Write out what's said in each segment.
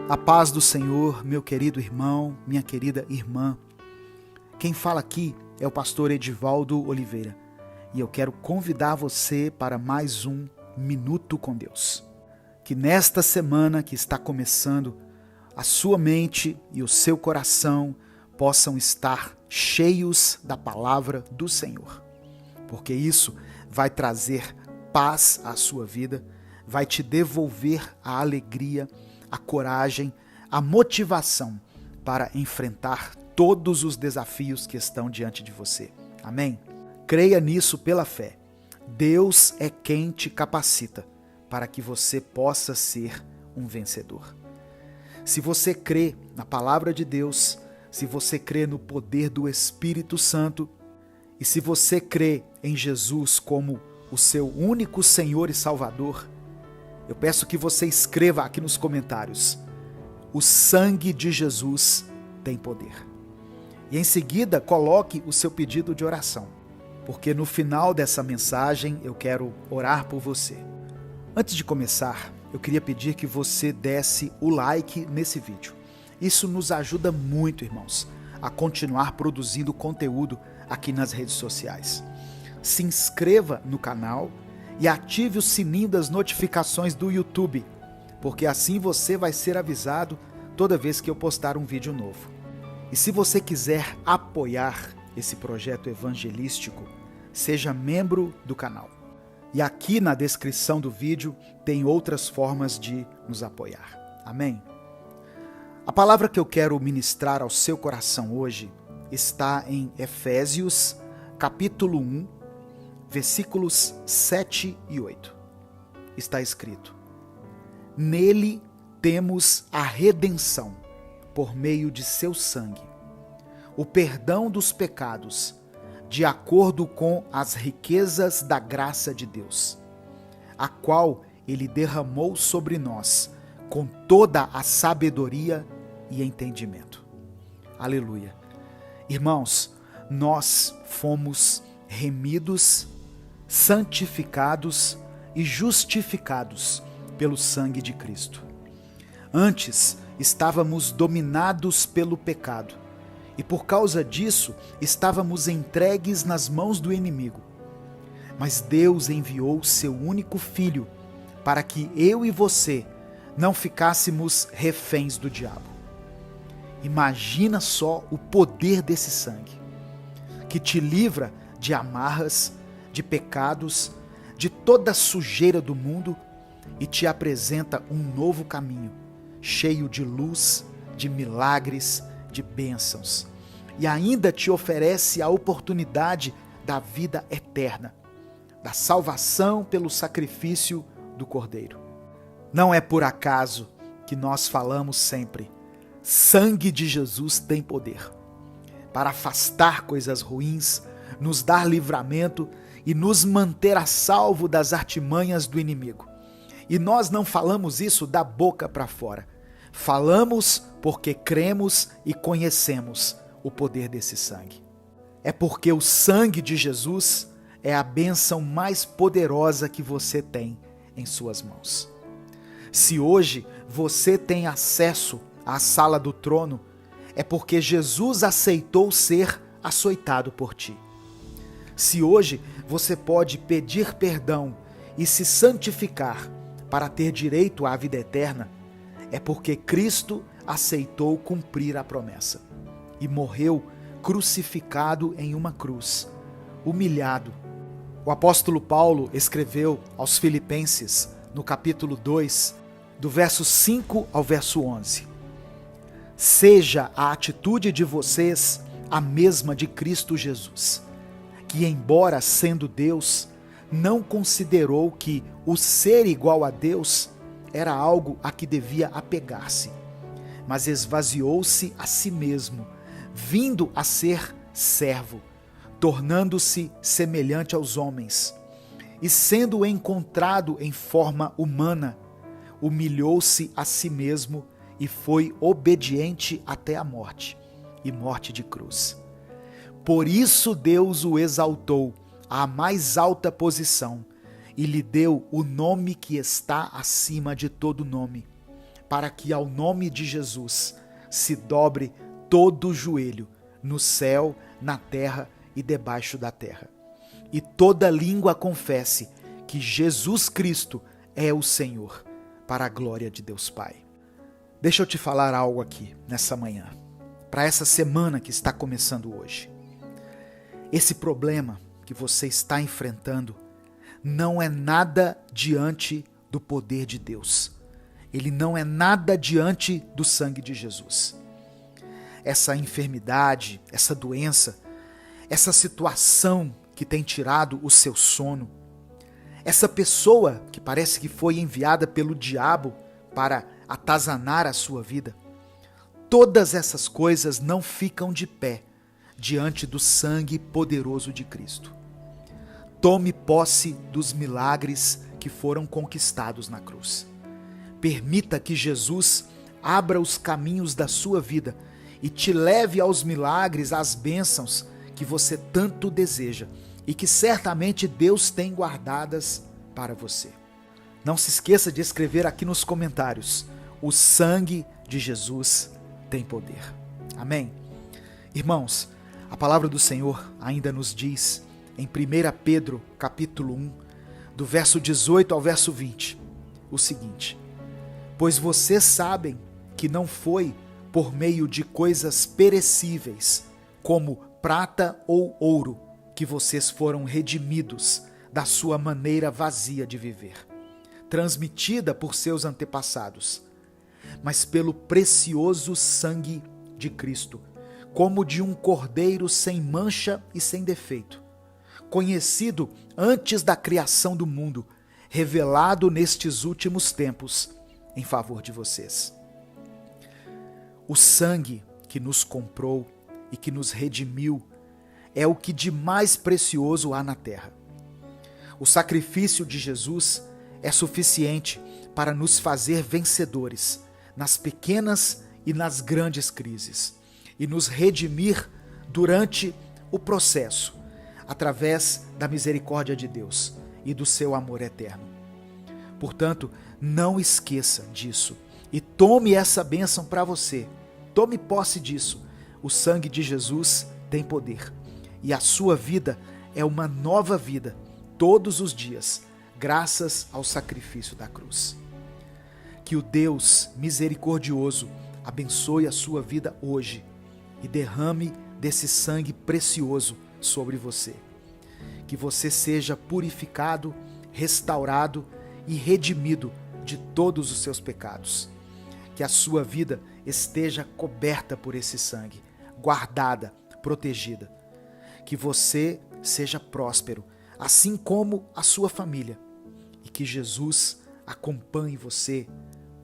A paz do Senhor, meu querido irmão, minha querida irmã. Quem fala aqui é o pastor Edivaldo Oliveira e eu quero convidar você para mais um Minuto com Deus. Que nesta semana que está começando, a sua mente e o seu coração possam estar cheios da palavra do Senhor, porque isso vai trazer paz à sua vida, vai te devolver a alegria, a coragem, a motivação para enfrentar todos os desafios que estão diante de você. Amém? Creia nisso pela fé. Deus é quem te capacita para que você possa ser um vencedor. Se você crê na palavra de Deus, se você crê no poder do Espírito Santo e se você crê em Jesus como o seu único Senhor e Salvador, eu peço que você escreva aqui nos comentários: o sangue de Jesus tem poder. E em seguida, coloque o seu pedido de oração, porque no final dessa mensagem eu quero orar por você. Antes de começar, eu queria pedir que você desse o like nesse vídeo. Isso nos ajuda muito, irmãos, a continuar produzindo conteúdo aqui nas redes sociais. Se inscreva no canal e ative o sininho das notificações do YouTube, porque assim você vai ser avisado toda vez que eu postar um vídeo novo. E se você quiser apoiar esse projeto evangelístico, seja membro do canal. E aqui na descrição do vídeo tem outras formas de nos apoiar. Amém? A palavra que eu quero ministrar ao seu coração hoje está em Efésios, capítulo 1, versículos 7 e 8. Está escrito: Nele temos a redenção, por meio de seu sangue, o perdão dos pecados, de acordo com as riquezas da graça de Deus, a qual ele derramou sobre nós, com toda a sabedoria e entendimento. Aleluia. Irmãos, nós fomos remidos, santificados e justificados pelo sangue de Cristo. Antes estávamos dominados pelo pecado e por causa disso estávamos entregues nas mãos do inimigo. Mas Deus enviou seu único filho para que eu e você não ficássemos reféns do diabo. Imagina só o poder desse sangue, que te livra de amarras, de pecados, de toda a sujeira do mundo e te apresenta um novo caminho, cheio de luz, de milagres, de bênçãos. E ainda te oferece a oportunidade da vida eterna, da salvação pelo sacrifício do Cordeiro. Não é por acaso que nós falamos sempre: sangue de Jesus tem poder para afastar coisas ruins, nos dar livramento e nos manter a salvo das artimanhas do inimigo. E nós não falamos isso da boca para fora. Falamos porque cremos e conhecemos o poder desse sangue. É porque o sangue de Jesus é a bênção mais poderosa que você tem em suas mãos. Se hoje você tem acesso à sala do trono, é porque Jesus aceitou ser açoitado por ti. Se hoje você pode pedir perdão e se santificar para ter direito à vida eterna, é porque Cristo aceitou cumprir a promessa e morreu crucificado em uma cruz, humilhado. O apóstolo Paulo escreveu aos Filipenses, no capítulo 2, do verso 5 ao verso 11: Seja a atitude de vocês a mesma de Cristo Jesus, que, embora sendo Deus, não considerou que o ser igual a Deus era algo a que devia apegar-se, mas esvaziou-se a si mesmo, vindo a ser servo, tornando-se semelhante aos homens, e sendo encontrado em forma humana, humilhou-se a si mesmo e foi obediente até a morte, e morte de cruz. Por isso Deus o exaltou à mais alta posição e lhe deu o nome que está acima de todo nome, para que ao nome de Jesus se dobre todo o joelho, no céu, na terra e debaixo da terra. E toda língua confesse que Jesus Cristo é o Senhor, para a glória de Deus Pai. Deixa eu te falar algo aqui nessa manhã, para essa semana que está começando hoje. Esse problema que você está enfrentando não é nada diante do poder de Deus. Ele não é nada diante do sangue de Jesus. Essa enfermidade, essa doença, essa situação que tem tirado o seu sono, essa pessoa que parece que foi enviada pelo diabo para atazanar a sua vida, todas essas coisas não ficam de pé diante do sangue poderoso de Cristo. Tome posse dos milagres que foram conquistados na cruz. Permita que Jesus abra os caminhos da sua vida e te leve aos milagres, às bênçãos que você tanto deseja e que certamente Deus tem guardadas para você. Não se esqueça de escrever aqui nos comentários: o sangue de Jesus tem poder. Amém? Irmãos, a palavra do Senhor ainda nos diz em 1 Pedro, capítulo 1, do verso 18 ao verso 20, o seguinte: pois vocês sabem que não foi por meio de coisas perecíveis, como prata ou ouro, que vocês foram redimidos da sua maneira vazia de viver, transmitida por seus antepassados, mas pelo precioso sangue de Cristo, como de um cordeiro sem mancha e sem defeito, conhecido antes da criação do mundo, revelado nestes últimos tempos em favor de vocês. O sangue que nos comprou e que nos redimiu é o que de mais precioso há na terra. O sacrifício de Jesus é suficiente para nos fazer vencedores nas pequenas e nas grandes crises e nos redimir durante o processo, através da misericórdia de Deus e do seu amor eterno. Portanto, não esqueça disso e tome essa bênção para você. Tome posse disso. O sangue de Jesus tem poder e a sua vida é uma nova vida todos os dias, graças ao sacrifício da cruz. Que o Deus misericordioso abençoe a sua vida hoje e derrame desse sangue precioso sobre você. Que você seja purificado, restaurado e redimido de todos os seus pecados. Que a sua vida esteja coberta por esse sangue, guardada, protegida. Que você seja próspero, assim como a sua família. E que Jesus acompanhe você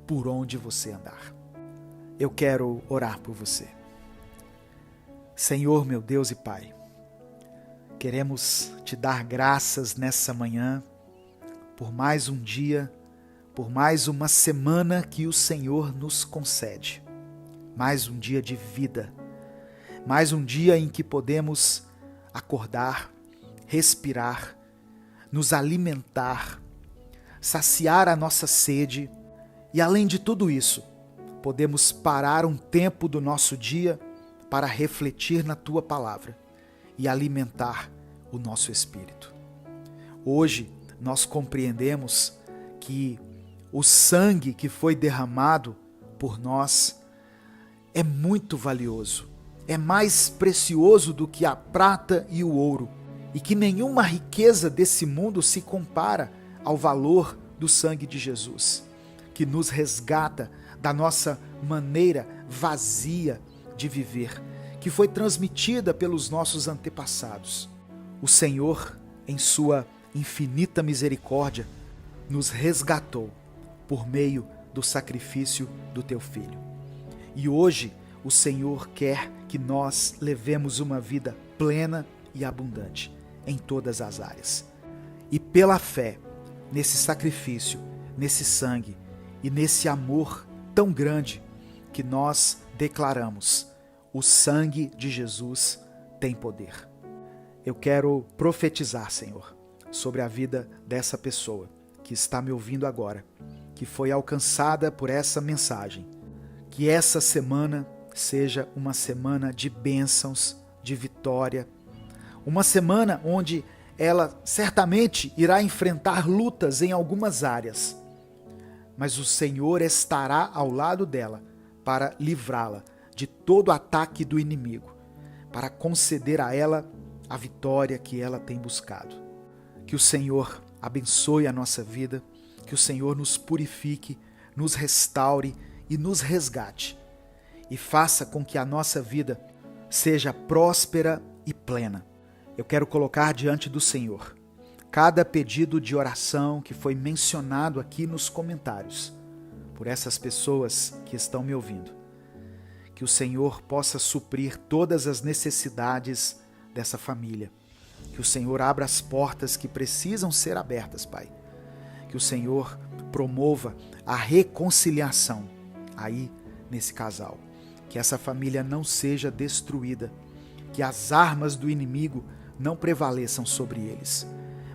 por onde você andar. Eu quero orar por você. Senhor, meu Deus e Pai, queremos te dar graças nessa manhã por mais um dia, por mais uma semana que o Senhor nos concede. Mais um dia de vida, mais um dia em que podemos acordar, respirar, nos alimentar, saciar a nossa sede e, além de tudo isso, podemos parar um tempo do nosso dia para refletir na Tua Palavra e alimentar o nosso espírito. Hoje nós compreendemos que o sangue que foi derramado por nós é muito valioso, é mais precioso do que a prata e o ouro, e que nenhuma riqueza desse mundo se compara ao valor do sangue de Jesus, que nos resgata da nossa maneira vazia de viver, que foi transmitida pelos nossos antepassados. O Senhor, em sua infinita misericórdia, nos resgatou por meio do sacrifício do Teu Filho. E hoje o Senhor quer que nós levemos uma vida plena e abundante em todas as áreas. E pela fé nesse sacrifício, nesse sangue e nesse amor tão grande que nós declaramos: o sangue de Jesus tem poder. Eu quero profetizar, Senhor, sobre a vida dessa pessoa que está me ouvindo agora que foi alcançada por essa mensagem. Que essa semana seja uma semana de bênçãos, de vitória, uma semana onde ela certamente irá enfrentar lutas em algumas áreas, mas o Senhor estará ao lado dela para livrá-la de todo ataque do inimigo, para conceder a ela a vitória que ela tem buscado. Que o Senhor abençoe a nossa vida, que o Senhor nos purifique, nos restaure e nos resgate, e faça com que a nossa vida seja próspera e plena. Eu quero colocar diante do Senhor cada pedido de oração que foi mencionado aqui nos comentários, por essas pessoas que estão me ouvindo. Que o Senhor possa suprir todas as necessidades dessa família. Que o Senhor abra as portas que precisam ser abertas, Pai. Que o Senhor promova a reconciliação aí nesse casal. Que essa família não seja destruída. Que as armas do inimigo não prevaleçam sobre eles,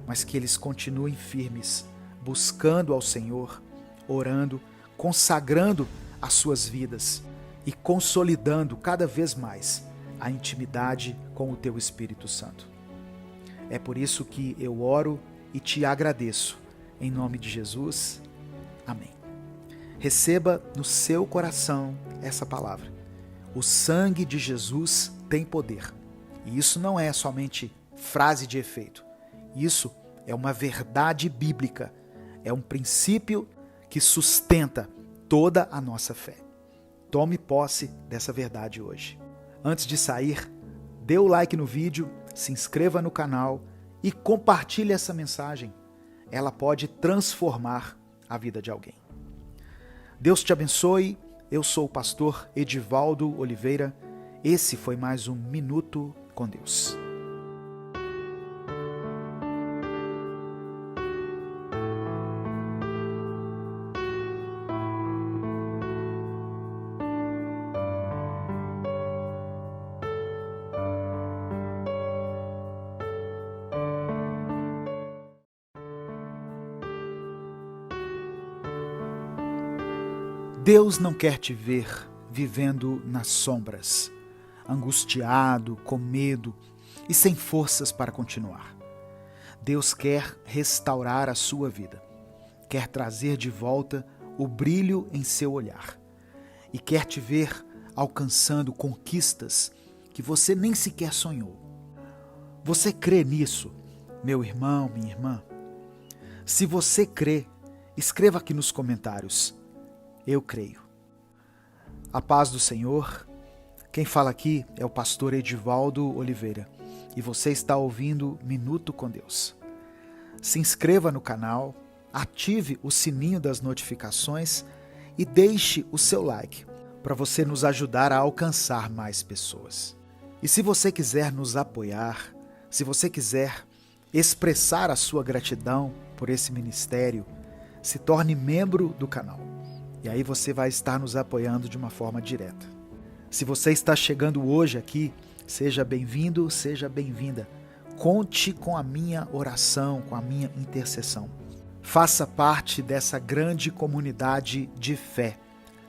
mas que eles continuem firmes, buscando ao Senhor, orando, consagrando as suas vidas e consolidando cada vez mais a intimidade com o Teu Espírito Santo. É por isso que eu oro e te agradeço. Em nome de Jesus, amém. Receba no seu coração essa palavra. O sangue de Jesus tem poder. E isso não é somente frase de efeito. Isso é uma verdade bíblica. É um princípio que sustenta toda a nossa fé. Tome posse dessa verdade hoje. Antes de sair, dê o like no vídeo, se inscreva no canal e compartilhe essa mensagem. Ela pode transformar a vida de alguém. Deus te abençoe. Eu sou o pastor Edivaldo Oliveira. Esse foi mais um Minuto com Deus. Deus não quer te ver vivendo nas sombras, angustiado, com medo e sem forças para continuar. Deus quer restaurar a sua vida, quer trazer de volta o brilho em seu olhar e quer te ver alcançando conquistas que você nem sequer sonhou. Você crê nisso, meu irmão, minha irmã? Se você crê, escreva aqui nos comentários: eu creio. A paz do Senhor. Quem fala aqui é o pastor Edivaldo Oliveira e você está ouvindo Minuto com Deus. Se inscreva no canal, ative o sininho das notificações e deixe o seu like para você nos ajudar a alcançar mais pessoas. E se você quiser nos apoiar, se você quiser expressar a sua gratidão por esse ministério, se torne membro do canal. E aí você vai estar nos apoiando de uma forma direta. Se você está chegando hoje aqui, seja bem-vindo, seja bem-vinda. Conte com a minha oração, com a minha intercessão. Faça parte dessa grande comunidade de fé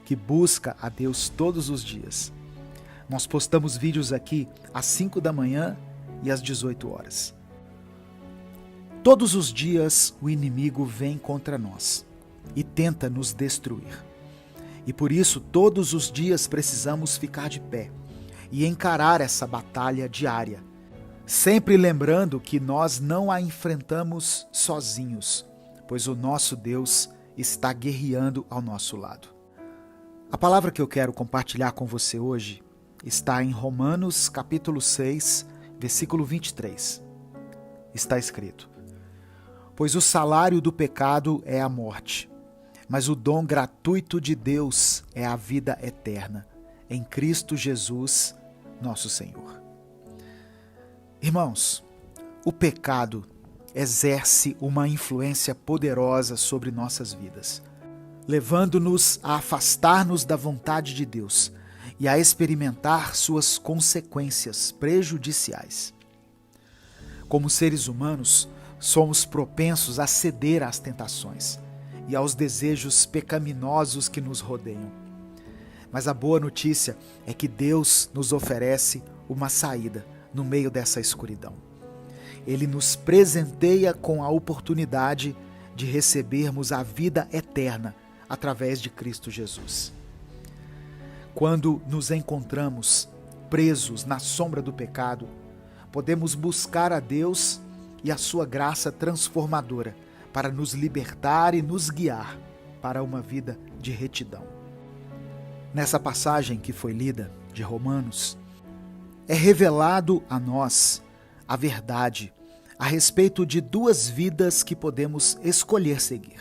que busca a Deus todos os dias. Nós postamos vídeos aqui às 5 da manhã e às 18 horas. Todos os dias o inimigo vem contra nós e tenta nos destruir. E por isso, todos os dias precisamos ficar de pé e encarar essa batalha diária, sempre lembrando que nós não a enfrentamos sozinhos, pois o nosso Deus está guerreando ao nosso lado. A palavra que eu quero compartilhar com você hoje está em Romanos capítulo 6, versículo 23. Está escrito: pois o salário do pecado é a morte, mas o dom gratuito de Deus é a vida eterna, em Cristo Jesus, nosso Senhor. Irmãos, o pecado exerce uma influência poderosa sobre nossas vidas, levando-nos a afastar-nos da vontade de Deus e a experimentar suas consequências prejudiciais. Como seres humanos, somos propensos a ceder às tentações e aos desejos pecaminosos que nos rodeiam. Mas a boa notícia é que Deus nos oferece uma saída no meio dessa escuridão. Ele nos presenteia com a oportunidade de recebermos a vida eterna através de Cristo Jesus. Quando nos encontramos presos na sombra do pecado, podemos buscar a Deus e a sua graça transformadora para nos libertar e nos guiar para uma vida de retidão. Nessa passagem que foi lida, de Romanos, é revelado a nós a verdade a respeito de duas vidas que podemos escolher seguir.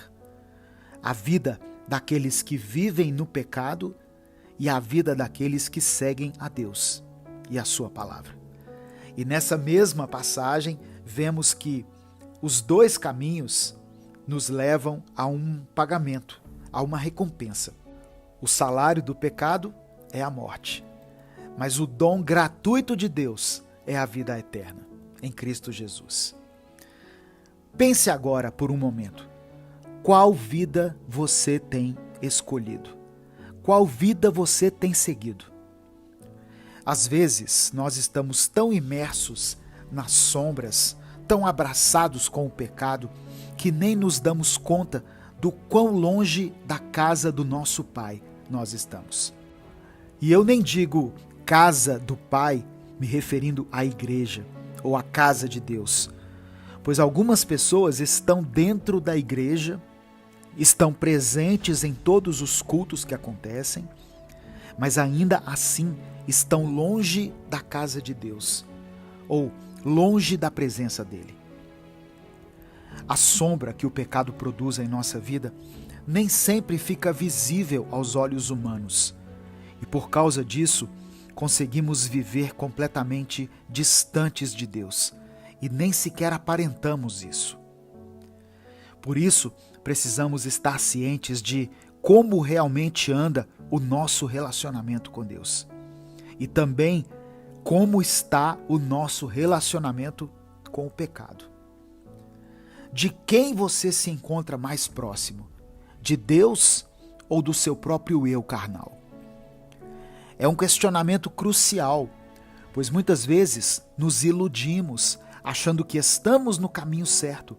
A vida daqueles que vivem no pecado e a vida daqueles que seguem a Deus e a sua palavra. E nessa mesma passagem, vemos que os dois caminhos nos levam a um pagamento, a uma recompensa. O salário do pecado é a morte, mas o dom gratuito de Deus é a vida eterna, em Cristo Jesus. Pense agora por um momento, qual vida você tem escolhido? Qual vida você tem seguido? Às vezes, nós estamos tão imersos nas sombras, tão abraçados com o pecado, que nem nos damos conta do quão longe da casa do nosso Pai nós estamos. E eu nem digo casa do Pai, me referindo à igreja ou à casa de Deus, pois algumas pessoas estão dentro da igreja, estão presentes em todos os cultos que acontecem, mas ainda assim estão longe da casa de Deus, ou longe da presença dele. A sombra que o pecado produz em nossa vida nem sempre fica visível aos olhos humanos, e por causa disso, conseguimos viver completamente distantes de Deus, e nem sequer aparentamos isso. Por isso, precisamos estar cientes de como realmente anda o nosso relacionamento com Deus. E também como está o nosso relacionamento com o pecado. De quem você se encontra mais próximo? De Deus ou do seu próprio eu carnal? É um questionamento crucial, pois muitas vezes nos iludimos achando que estamos no caminho certo,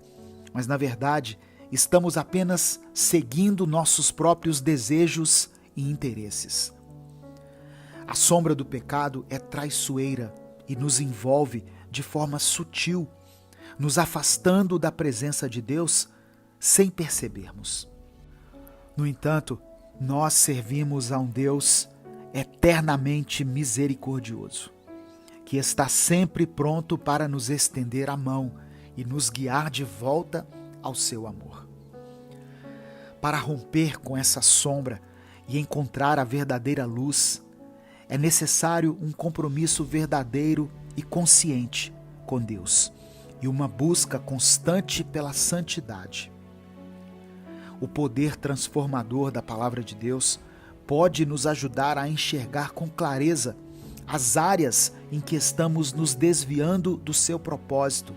mas na verdade estamos apenas seguindo nossos próprios desejos e interesses. A sombra do pecado é traiçoeira e nos envolve de forma sutil, nos afastando da presença de Deus sem percebermos. No entanto, nós servimos a um Deus eternamente misericordioso, que está sempre pronto para nos estender a mão e nos guiar de volta ao seu amor. Para romper com essa sombra e encontrar a verdadeira luz, é necessário um compromisso verdadeiro e consciente com Deus e uma busca constante pela santidade. O poder transformador da palavra de Deus pode nos ajudar a enxergar com clareza as áreas em que estamos nos desviando do seu propósito.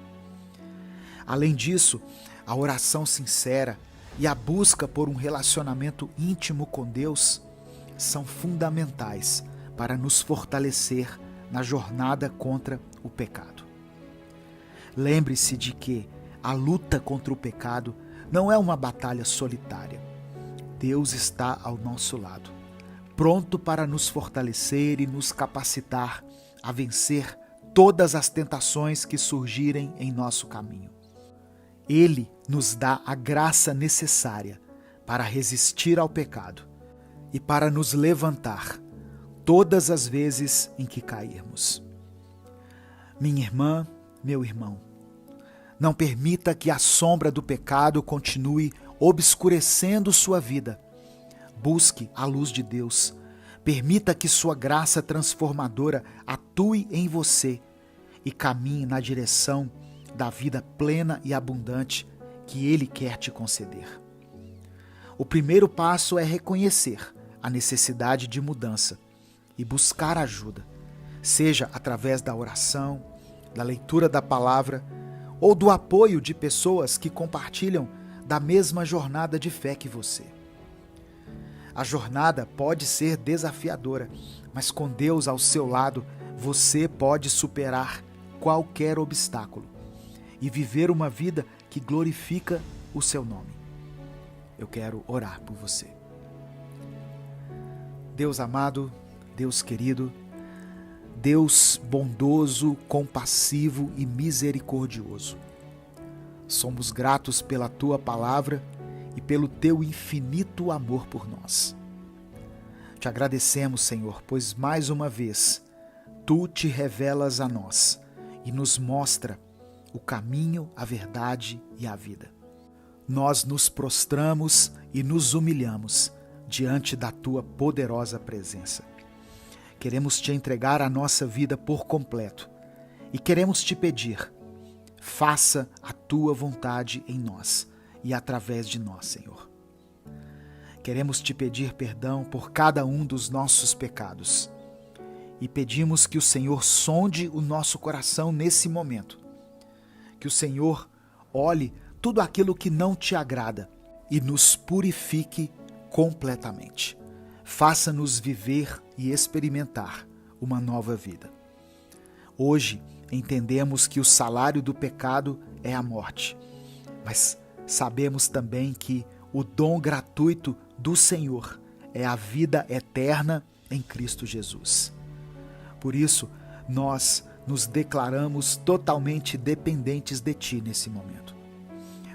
Além disso, a oração sincera e a busca por um relacionamento íntimo com Deus são fundamentais para nos fortalecer na jornada contra o pecado. Lembre-se de que a luta contra o pecado não é uma batalha solitária. Deus está ao nosso lado, pronto para nos fortalecer e nos capacitar a vencer todas as tentações que surgirem em nosso caminho. Ele nos dá a graça necessária para resistir ao pecado e para nos levantar todas as vezes em que cairmos. Minha irmã, meu irmão, não permita que a sombra do pecado continue obscurecendo sua vida. Busque a luz de Deus. Permita que sua graça transformadora atue em você e caminhe na direção da vida plena e abundante que Ele quer te conceder. O primeiro passo é reconhecer a necessidade de mudança e buscar ajuda, seja através da oração, da leitura da palavra ou do apoio de pessoas que compartilham da mesma jornada de fé que você. A jornada pode ser desafiadora, mas com Deus ao seu lado, você pode superar qualquer obstáculo e viver uma vida que glorifica o seu nome. Eu quero orar por você. Deus amado, Deus querido, Deus bondoso, compassivo e misericordioso. Somos gratos pela Tua palavra e pelo Teu infinito amor por nós. Te agradecemos, Senhor, pois mais uma vez Tu te revelas a nós e nos mostra o caminho, a verdade e a vida. Nós nos prostramos e nos humilhamos diante da Tua poderosa presença. Queremos Te entregar a nossa vida por completo e queremos Te pedir, faça a Tua vontade em nós e através de nós, Senhor. Queremos Te pedir perdão por cada um dos nossos pecados e pedimos que o Senhor sonde o nosso coração nesse momento, que o Senhor olhe tudo aquilo que não Te agrada e nos purifique completamente. Faça-nos viver e experimentar uma nova vida. Hoje entendemos que o salário do pecado é a morte, mas sabemos também que o dom gratuito do Senhor é a vida eterna em Cristo Jesus. Por isso, nós nos declaramos totalmente dependentes de Ti nesse momento.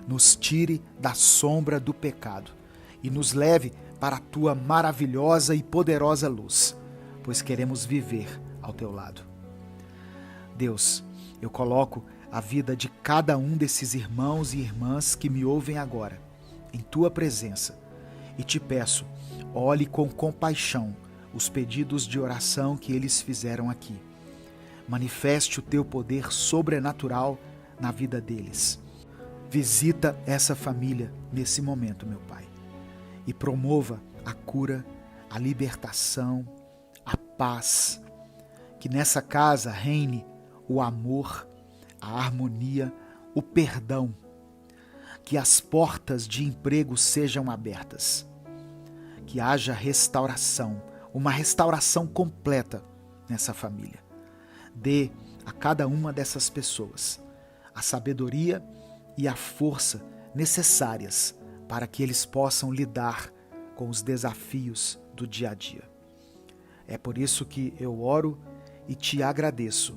Nos tire da sombra do pecado e nos leve para a Tua maravilhosa e poderosa luz, pois queremos viver ao Teu lado. Deus, eu coloco a vida de cada um desses irmãos e irmãs que me ouvem agora em Tua presença e Te peço, olhe com compaixão os pedidos de oração que eles fizeram aqui. Manifeste o Teu poder sobrenatural na vida deles. Visita essa família nesse momento, meu Pai, e promova a cura, a libertação, a paz. Que nessa casa reine o amor, a harmonia, o perdão. Que as portas de emprego sejam abertas. Que haja restauração, uma restauração completa nessa família. Dê a cada uma dessas pessoas a sabedoria e a força necessárias para que eles possam lidar com os desafios do dia a dia. É por isso que eu oro e Te agradeço.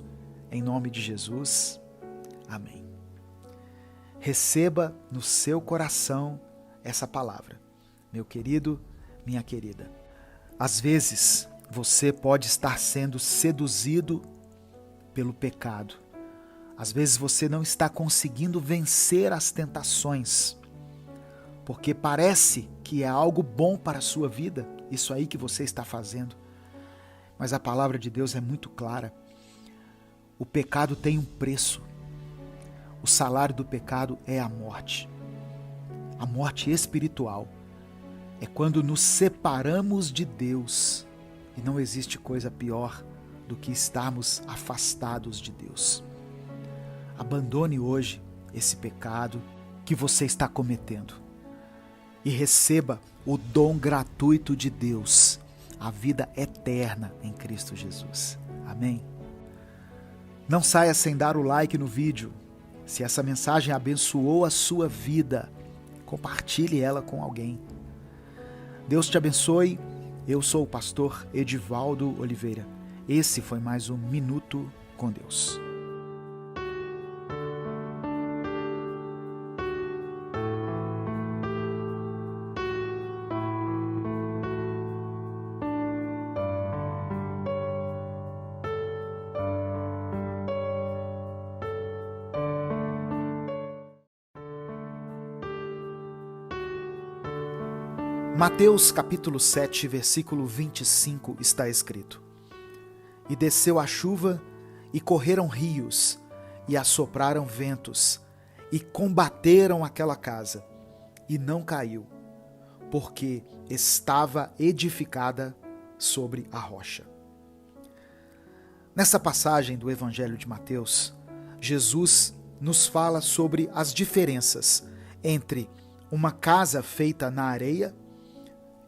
Em nome de Jesus. Amém. Receba no seu coração essa palavra, meu querido, minha querida. Às vezes, você pode estar sendo seduzido pelo pecado. Às vezes você não está conseguindo vencer as tentações, porque parece que é algo bom para a sua vida, isso aí que você está fazendo. Mas a palavra de Deus é muito clara. O pecado tem um preço. O salário do pecado é a morte. A morte espiritual. É quando nos separamos de Deus. E não existe coisa pior do que estarmos afastados de Deus. Abandone hoje esse pecado que você está cometendo e receba o dom gratuito de Deus, a vida eterna em Cristo Jesus. Amém? Não saia sem dar o like no vídeo. Se essa mensagem abençoou a sua vida, compartilhe ela com alguém. Deus te abençoe. Eu sou o pastor Edivaldo Oliveira. Esse foi mais um Minuto com Deus. Mateus capítulo 7, versículo 25 está escrito: E desceu a chuva, e correram rios, e assopraram ventos, e combateram aquela casa, e não caiu, porque estava edificada sobre a rocha. Nessa passagem do Evangelho de Mateus, Jesus nos fala sobre as diferenças entre uma casa feita na areia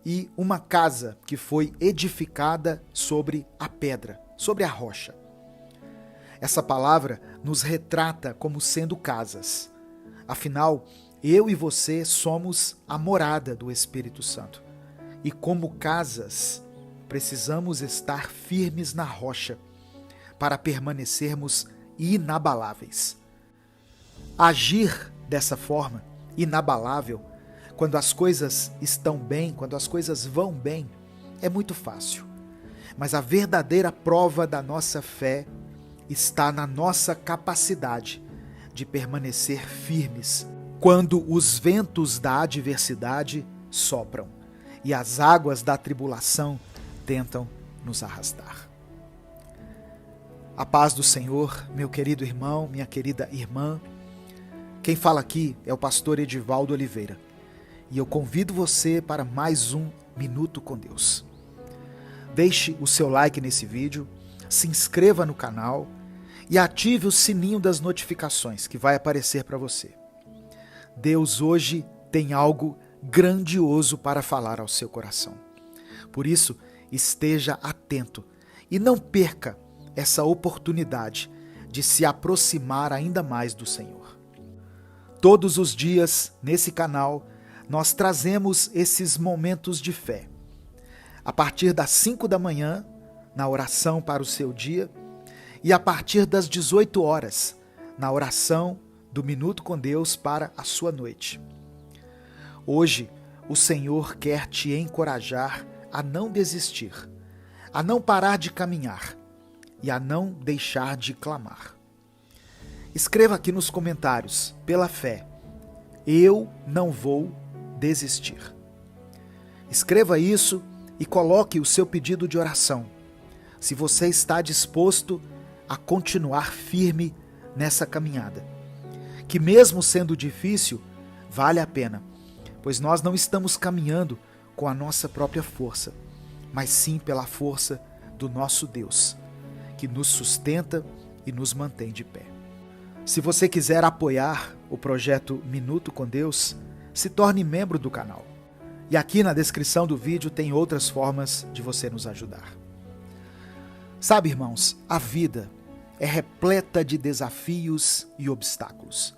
e uma casa que foi edificada sobre a pedra, sobre a rocha. Essa palavra nos retrata como sendo casas. Afinal, eu e você somos a morada do Espírito Santo. E como casas, precisamos estar firmes na rocha para permanecermos inabaláveis. Agir dessa forma, inabalável, quando as coisas estão bem, quando as coisas vão bem, é muito fácil. Mas a verdadeira prova da nossa fé está na nossa capacidade de permanecer firmes quando os ventos da adversidade sopram e as águas da tribulação tentam nos arrastar. A paz do Senhor, meu querido irmão, minha querida irmã. Quem fala aqui é o pastor Edivaldo Oliveira e eu convido você para mais um Minuto com Deus. Deixe o seu like nesse vídeo, se inscreva no canal e ative o sininho das notificações que vai aparecer para você. Deus hoje tem algo grandioso para falar ao seu coração. Por isso, esteja atento e não perca essa oportunidade de se aproximar ainda mais do Senhor. Todos os dias, nesse canal, nós trazemos esses momentos de fé. A partir das 5 da manhã, na oração para o seu dia, e a partir das 18 horas, na oração do Minuto com Deus para a sua noite. Hoje, o Senhor quer te encorajar a não desistir, a não parar de caminhar e a não deixar de clamar. Escreva aqui nos comentários, pela fé, eu não vou desistir. Escreva isso e coloque o seu pedido de oração, se você está disposto a continuar firme nessa caminhada, que mesmo sendo difícil, vale a pena, pois nós não estamos caminhando com a nossa própria força, mas sim pela força do nosso Deus, que nos sustenta e nos mantém de pé. Se você quiser apoiar o projeto Minuto com Deus, se torne membro do canal. E aqui na descrição do vídeo tem outras formas de você nos ajudar. Sabe, irmãos, a vida é repleta de desafios e obstáculos.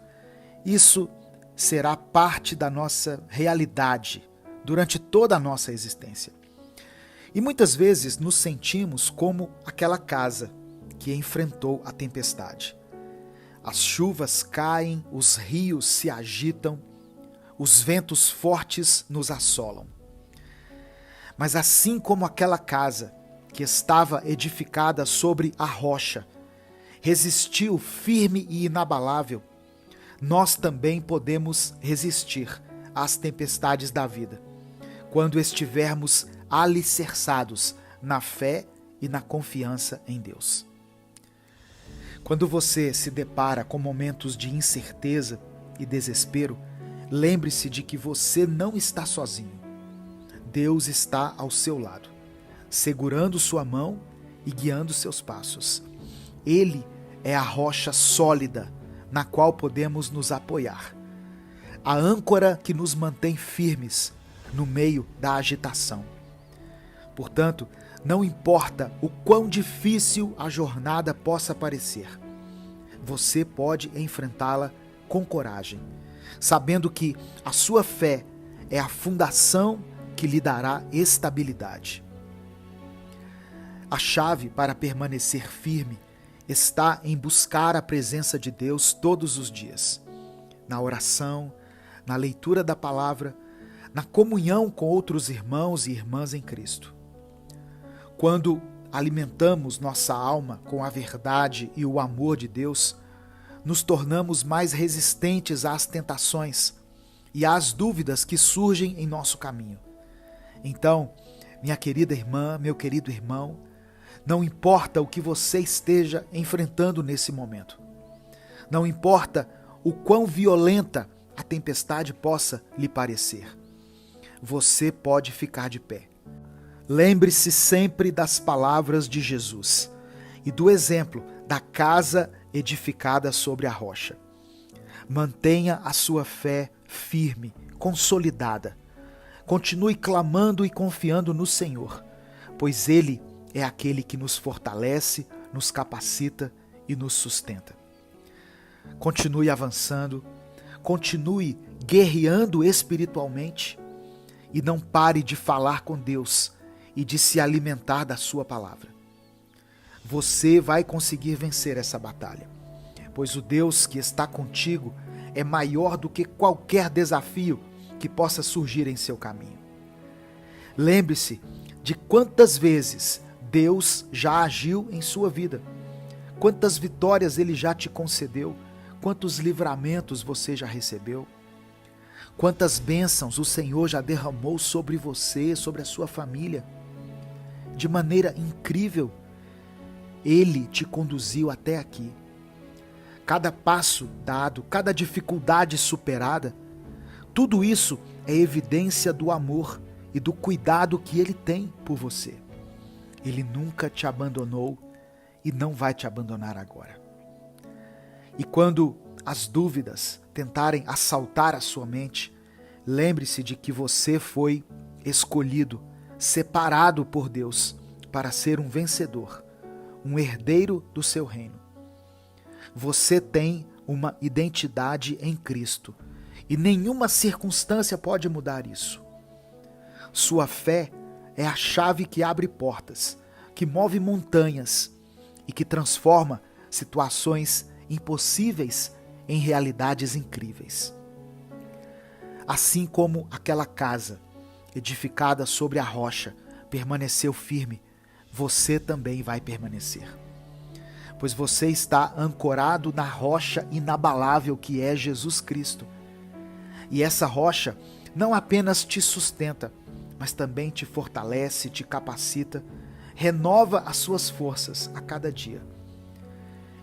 Isso será parte da nossa realidade durante toda a nossa existência. E muitas vezes nos sentimos como aquela casa que enfrentou a tempestade. As chuvas caem, os rios se agitam, os ventos fortes nos assolam. Mas assim como aquela casa que estava edificada sobre a rocha, resistiu firme e inabalável, nós também podemos resistir às tempestades da vida, quando estivermos alicerçados na fé e na confiança em Deus. Quando você se depara com momentos de incerteza e desespero, lembre-se de que você não está sozinho. Deus está ao seu lado, segurando sua mão e guiando seus passos. Ele é a rocha sólida na qual podemos nos apoiar, a âncora que nos mantém firmes no meio da agitação. Portanto, não importa o quão difícil a jornada possa parecer, você pode enfrentá-la com coragem, sabendo que a sua fé é a fundação que lhe dará estabilidade. A chave para permanecer firme está em buscar a presença de Deus todos os dias, na oração, na leitura da palavra, na comunhão com outros irmãos e irmãs em Cristo. Quando alimentamos nossa alma com a verdade e o amor de Deus, nos tornamos mais resistentes às tentações e às dúvidas que surgem em nosso caminho. Então, minha querida irmã, meu querido irmão, não importa o que você esteja enfrentando nesse momento. Não importa o quão violenta a tempestade possa lhe parecer. Você pode ficar de pé. Lembre-se sempre das palavras de Jesus e do exemplo da casa edificada sobre a rocha. Mantenha a sua fé firme, consolidada. Continue clamando e confiando no Senhor, pois Ele é aquele que nos fortalece, nos capacita e nos sustenta. Continue avançando, continue guerreando espiritualmente e não pare de falar com Deus e de se alimentar da sua palavra. Você vai conseguir vencer essa batalha, pois o Deus que está contigo é maior do que qualquer desafio que possa surgir em seu caminho. Lembre-se de quantas vezes Deus já agiu em sua vida, quantas vitórias Ele já te concedeu, quantos livramentos você já recebeu, quantas bênçãos o Senhor já derramou sobre você, sobre a sua família. De maneira incrível, Ele te conduziu até aqui. Cada passo dado, cada dificuldade superada, tudo isso é evidência do amor e do cuidado que Ele tem por você. Ele nunca te abandonou e não vai te abandonar agora. E quando as dúvidas tentarem assaltar a sua mente, lembre-se de que você foi escolhido, separado por Deus para ser um vencedor, um herdeiro do seu reino. Você tem uma identidade em Cristo e nenhuma circunstância pode mudar isso. Sua fé é a chave que abre portas, que move montanhas e que transforma situações impossíveis em realidades incríveis. Assim como aquela casa, edificada sobre a rocha, permaneceu firme, você também vai permanecer. Pois você está ancorado na rocha inabalável que é Jesus Cristo. E essa rocha não apenas te sustenta, mas também te fortalece, te capacita, renova as suas forças a cada dia.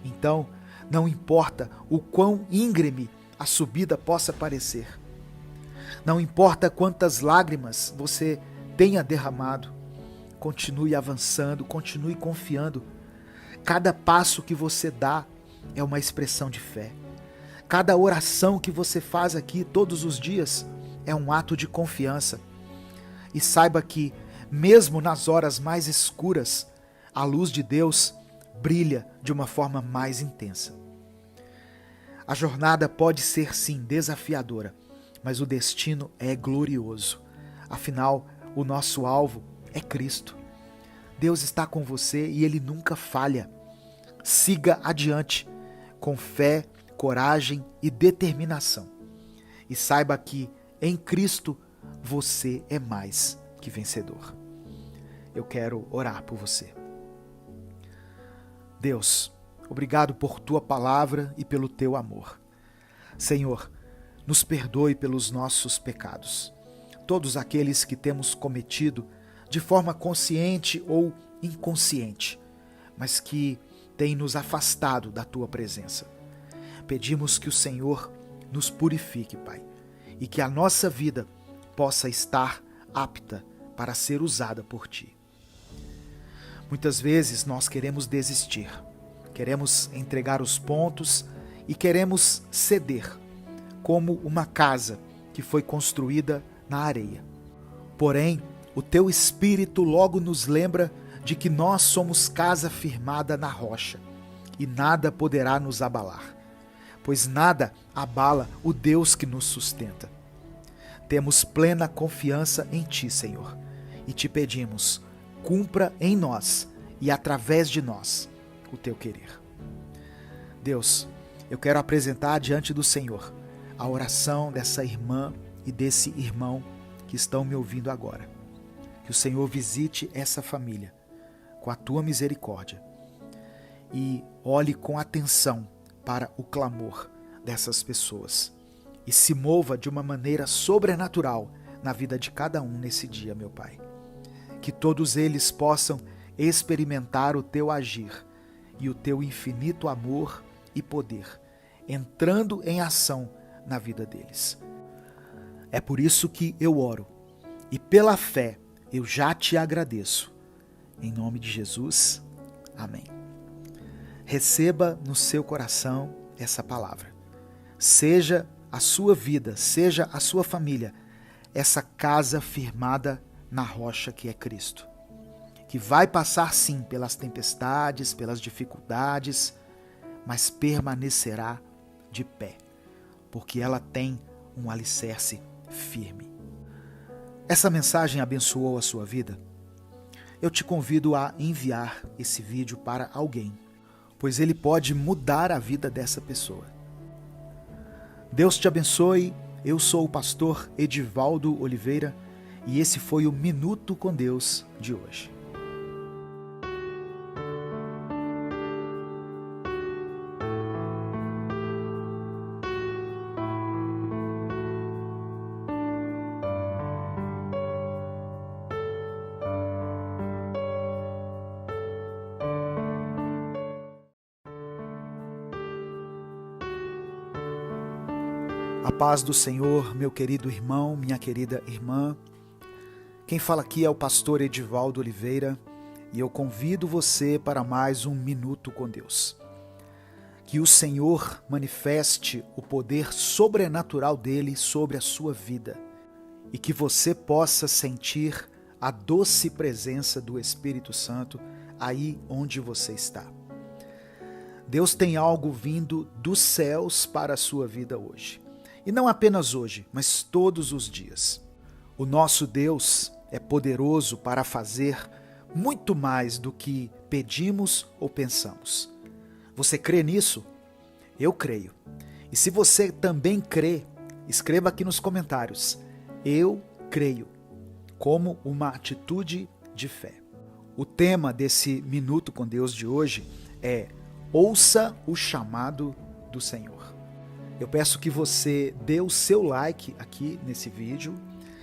Então, não importa o quão íngreme a subida possa parecer, não importa quantas lágrimas você tenha derramado, continue avançando, continue confiando. Cada passo que você dá é uma expressão de fé. Cada oração que você faz aqui todos os dias é um ato de confiança. E saiba que, mesmo nas horas mais escuras, a luz de Deus brilha de uma forma mais intensa. A jornada pode ser sim desafiadora, mas o destino é glorioso. Afinal, o nosso alvo é Cristo. Deus está com você e Ele nunca falha. Siga adiante com fé, coragem e determinação. E saiba que em Cristo você é mais que vencedor. Eu quero orar por você. Deus, obrigado por Tua palavra e pelo Teu amor. Senhor, nos perdoe pelos nossos pecados, todos aqueles que temos cometido de forma consciente ou inconsciente, mas que têm nos afastado da Tua presença. Pedimos que o Senhor nos purifique, Pai, e que a nossa vida possa estar apta para ser usada por Ti. Muitas vezes nós queremos desistir, queremos entregar os pontos e queremos ceder, como uma casa que foi construída na areia. Porém, o Teu Espírito logo nos lembra de que nós somos casa firmada na rocha e nada poderá nos abalar, pois nada abala o Deus que nos sustenta. Temos plena confiança em Ti, Senhor, e Te pedimos, cumpra em nós e através de nós o Teu querer. Deus, eu quero apresentar diante do Senhor a oração dessa irmã e desse irmão que estão me ouvindo agora. Que o Senhor visite essa família com a Tua misericórdia e olhe com atenção para o clamor dessas pessoas e se mova de uma maneira sobrenatural na vida de cada um nesse dia, meu Pai. Que todos eles possam experimentar o Teu agir e o Teu infinito amor e poder, entrando em ação na vida deles. É por isso que eu oro e pela fé eu já Te agradeço. Em nome de Jesus, amém. Receba no seu coração essa palavra. Seja a sua vida, seja a sua família, essa casa firmada na rocha que é Cristo, que vai passar sim pelas tempestades, pelas dificuldades, mas permanecerá de pé, porque ela tem um alicerce firme. Essa mensagem abençoou a sua vida? Eu te convido a enviar esse vídeo para alguém, pois ele pode mudar a vida dessa pessoa. Deus te abençoe. Eu sou o pastor Edivaldo Oliveira e esse foi o Minuto com Deus de hoje. A paz do Senhor, meu querido irmão, minha querida irmã. Quem fala aqui é o pastor Edivaldo Oliveira e eu convido você para mais um Minuto com Deus. Que o Senhor manifeste o poder sobrenatural dele sobre a sua vida e que você possa sentir a doce presença do Espírito Santo aí onde você está. Deus tem algo vindo dos céus para a sua vida hoje. E não apenas hoje, mas todos os dias. O nosso Deus é poderoso para fazer muito mais do que pedimos ou pensamos. Você crê nisso? Eu creio. E se você também crê, escreva aqui nos comentários. Eu creio, como uma atitude de fé. O tema desse Minuto com Deus de hoje é: ouça o chamado do Senhor. Eu peço que você dê o seu like aqui nesse vídeo,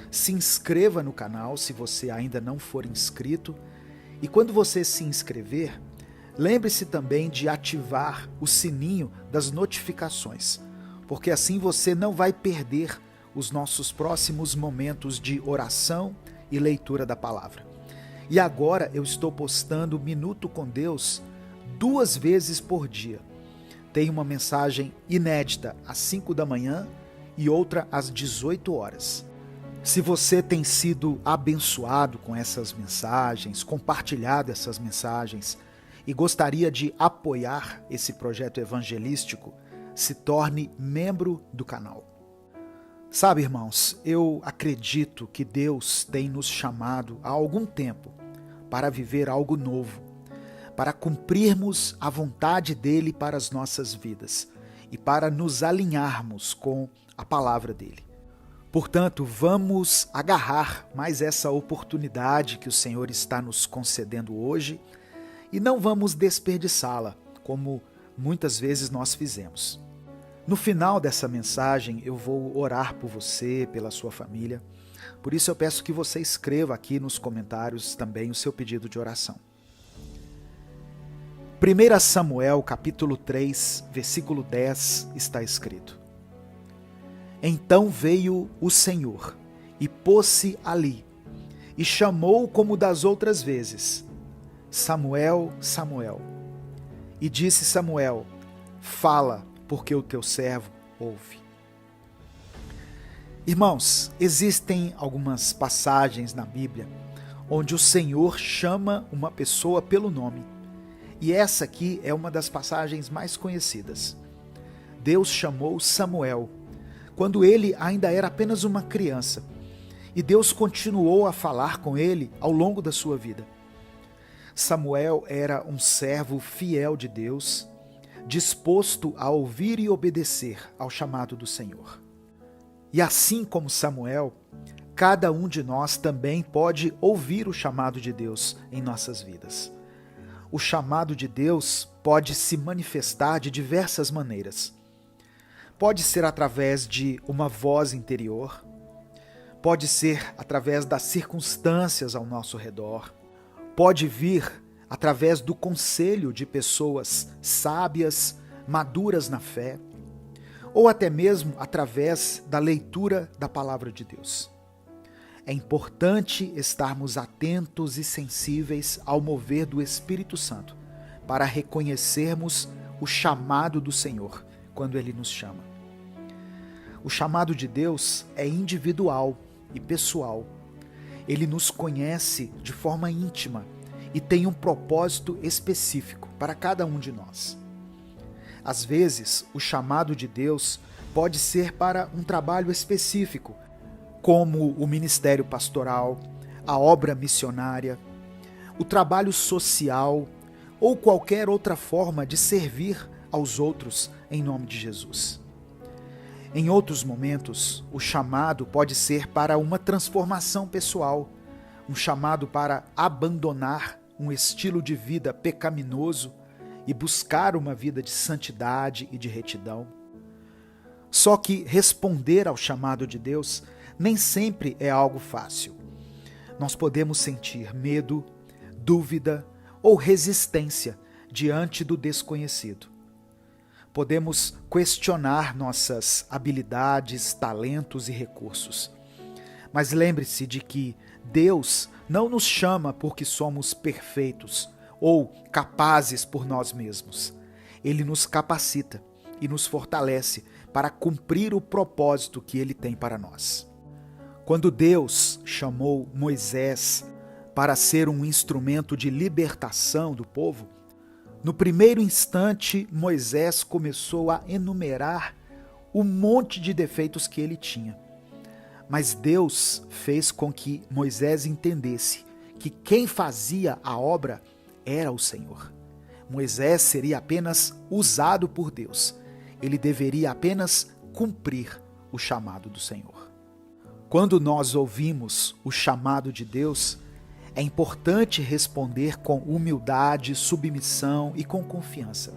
se inscreva no canal se você ainda não for inscrito e quando você se inscrever, lembre-se também de ativar o sininho das notificações, porque assim você não vai perder os nossos próximos momentos de oração e leitura da palavra. E agora eu estou postando Minuto com Deus 2 vezes por dia. Tem uma mensagem inédita às 5 da manhã e outra às 18 horas. Se você tem sido abençoado com essas mensagens, compartilhado essas mensagens e gostaria de apoiar esse projeto evangelístico, se torne membro do canal. Sabe, irmãos, eu acredito que Deus tem nos chamado há algum tempo para viver algo novo, para cumprirmos a vontade dele para as nossas vidas e para nos alinharmos com a palavra dele. Portanto, vamos agarrar mais essa oportunidade que o Senhor está nos concedendo hoje e não vamos desperdiçá-la, como muitas vezes nós fizemos. No final dessa mensagem, eu vou orar por você, pela sua família. Por isso eu peço que você escreva aqui nos comentários também o seu pedido de oração. 1 Samuel capítulo 3, versículo 10 está escrito: Então veio o Senhor e pôs-se ali, e chamou como das outras vezes: Samuel, Samuel. E disse Samuel: Fala, porque o teu servo ouve. Irmãos, existem algumas passagens na Bíblia onde o Senhor chama uma pessoa pelo nome. E essa aqui é uma das passagens mais conhecidas. Deus chamou Samuel quando ele ainda era apenas uma criança, e Deus continuou a falar com ele ao longo da sua vida. Samuel era um servo fiel de Deus, disposto a ouvir e obedecer ao chamado do Senhor. E assim como Samuel, cada um de nós também pode ouvir o chamado de Deus em nossas vidas. O chamado de Deus pode se manifestar de diversas maneiras. Pode ser através de uma voz interior, pode ser através das circunstâncias ao nosso redor, pode vir através do conselho de pessoas sábias, maduras na fé, ou até mesmo através da leitura da palavra de Deus. É importante estarmos atentos e sensíveis ao mover do Espírito Santo para reconhecermos o chamado do Senhor quando Ele nos chama. O chamado de Deus é individual e pessoal. Ele nos conhece de forma íntima e tem um propósito específico para cada um de nós. Às vezes, o chamado de Deus pode ser para um trabalho específico, como o ministério pastoral, a obra missionária, o trabalho social ou qualquer outra forma de servir aos outros em nome de Jesus. Em outros momentos, o chamado pode ser para uma transformação pessoal, um chamado para abandonar um estilo de vida pecaminoso e buscar uma vida de santidade e de retidão. Só que responder ao chamado de Deus nem sempre é algo fácil. Nós podemos sentir medo, dúvida ou resistência diante do desconhecido. Podemos questionar nossas habilidades, talentos e recursos. Mas lembre-se de que Deus não nos chama porque somos perfeitos ou capazes por nós mesmos. Ele nos capacita e nos fortalece para cumprir o propósito que Ele tem para nós. Quando Deus chamou Moisés para ser um instrumento de libertação do povo, no primeiro instante Moisés começou a enumerar o monte de defeitos que ele tinha. Mas Deus fez com que Moisés entendesse que quem fazia a obra era o Senhor. Moisés seria apenas usado por Deus. Ele deveria apenas cumprir o chamado do Senhor. Quando nós ouvimos o chamado de Deus, é importante responder com humildade, submissão e com confiança.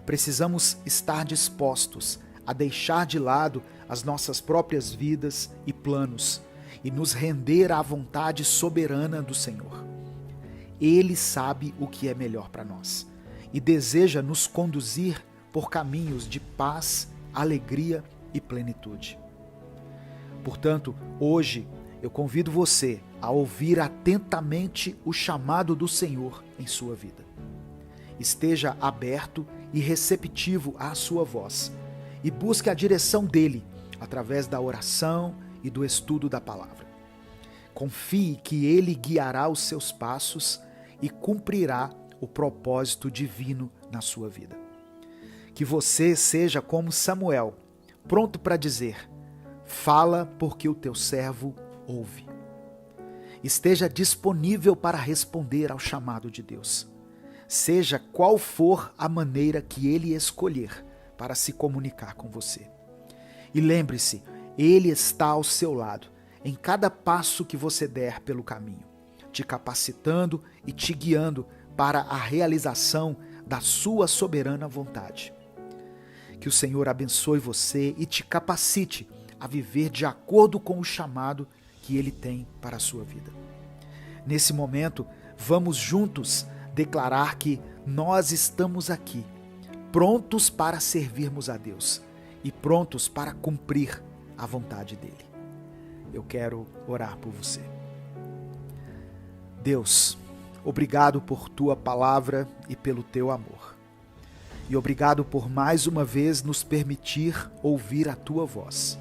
Precisamos estar dispostos a deixar de lado as nossas próprias vidas e planos e nos render à vontade soberana do Senhor. Ele sabe o que é melhor para nós e deseja nos conduzir por caminhos de paz, alegria e plenitude. Portanto, hoje eu convido você a ouvir atentamente o chamado do Senhor em sua vida. Esteja aberto e receptivo à sua voz e busque a direção dele através da oração e do estudo da palavra. Confie que ele guiará os seus passos e cumprirá o propósito divino na sua vida. Que você seja como Samuel, pronto para dizer: fala, porque o teu servo ouve. Esteja disponível para responder ao chamado de Deus, seja qual for a maneira que ele escolher para se comunicar com você. E lembre-se, ele está ao seu lado, em cada passo que você der pelo caminho, te capacitando e te guiando para a realização da sua soberana vontade. Que o Senhor abençoe você e te capacite a viver de acordo com o chamado que Ele tem para a sua vida. Nesse momento, vamos juntos declarar que nós estamos aqui, prontos para servirmos a Deus e prontos para cumprir a vontade dEle. Eu quero orar por você. Deus, obrigado por Tua palavra e pelo Teu amor. E obrigado por mais uma vez nos permitir ouvir a Tua voz.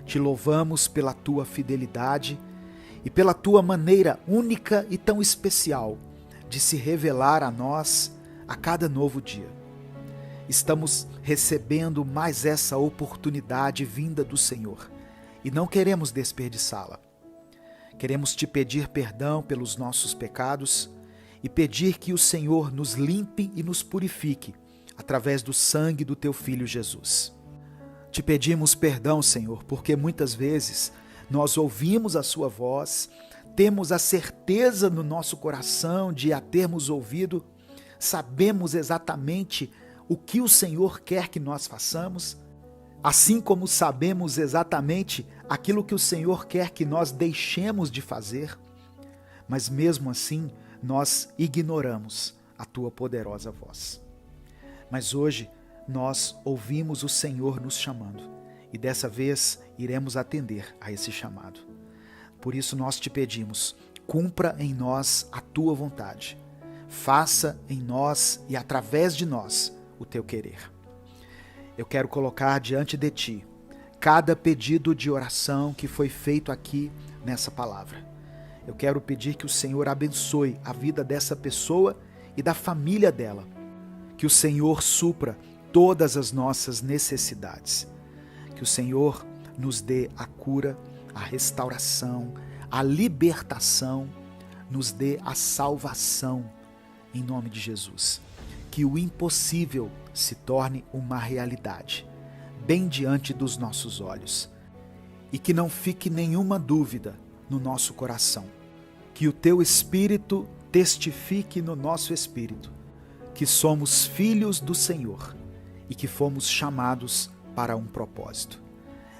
Te louvamos pela Tua fidelidade e pela Tua maneira única e tão especial de se revelar a nós a cada novo dia. Estamos recebendo mais essa oportunidade vinda do Senhor e não queremos desperdiçá-la. Queremos Te pedir perdão pelos nossos pecados e pedir que o Senhor nos limpe e nos purifique através do sangue do Teu Filho Jesus. Te pedimos perdão, Senhor, porque muitas vezes nós ouvimos a Sua voz, temos a certeza no nosso coração de a termos ouvido, sabemos exatamente o que o Senhor quer que nós façamos, assim como sabemos exatamente aquilo que o Senhor quer que nós deixemos de fazer, mas mesmo assim nós ignoramos a Tua poderosa voz. Mas hoje nós ouvimos o Senhor nos chamando e dessa vez iremos atender a esse chamado. Por isso nós te pedimos, cumpra em nós a Tua vontade, faça em nós e através de nós o Teu querer. Eu quero colocar diante de Ti cada pedido de oração que foi feito aqui nessa palavra. Eu quero pedir que o Senhor abençoe a vida dessa pessoa e da família dela. Que o Senhor supra todas as nossas necessidades. Que o Senhor nos dê a cura, a restauração, a libertação, nos dê a salvação, em nome de Jesus. Que o impossível se torne uma realidade, bem diante dos nossos olhos. E que não fique nenhuma dúvida no nosso coração. Que o teu Espírito testifique no nosso espírito que somos filhos do Senhor e que fomos chamados para um propósito.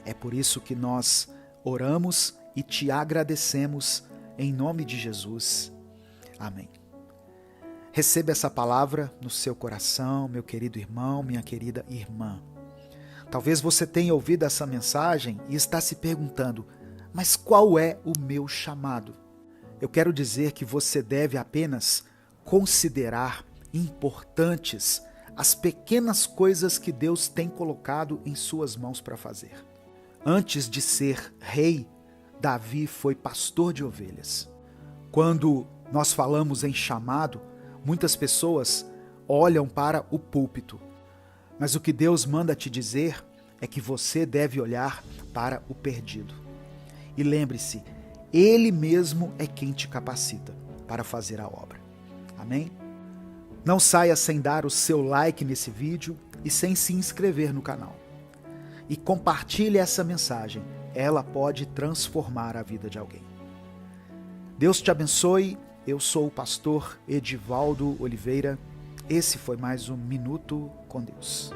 É por isso que nós oramos e te agradecemos em nome de Jesus. Amém. Receba essa palavra no seu coração, meu querido irmão, minha querida irmã. Talvez você tenha ouvido essa mensagem e está se perguntando, mas qual é o meu chamado? Eu quero dizer que você deve apenas considerar importantes as pequenas coisas que Deus tem colocado em suas mãos para fazer. Antes de ser rei, Davi foi pastor de ovelhas. Quando nós falamos em chamado, muitas pessoas olham para o púlpito. Mas o que Deus manda te dizer é que você deve olhar para o perdido. E lembre-se, Ele mesmo é quem te capacita para fazer a obra. Amém? Não saia sem dar o seu like nesse vídeo e sem se inscrever no canal. E compartilhe essa mensagem, ela pode transformar a vida de alguém. Deus te abençoe, eu sou o pastor Edivaldo Oliveira, esse foi mais um Minuto com Deus.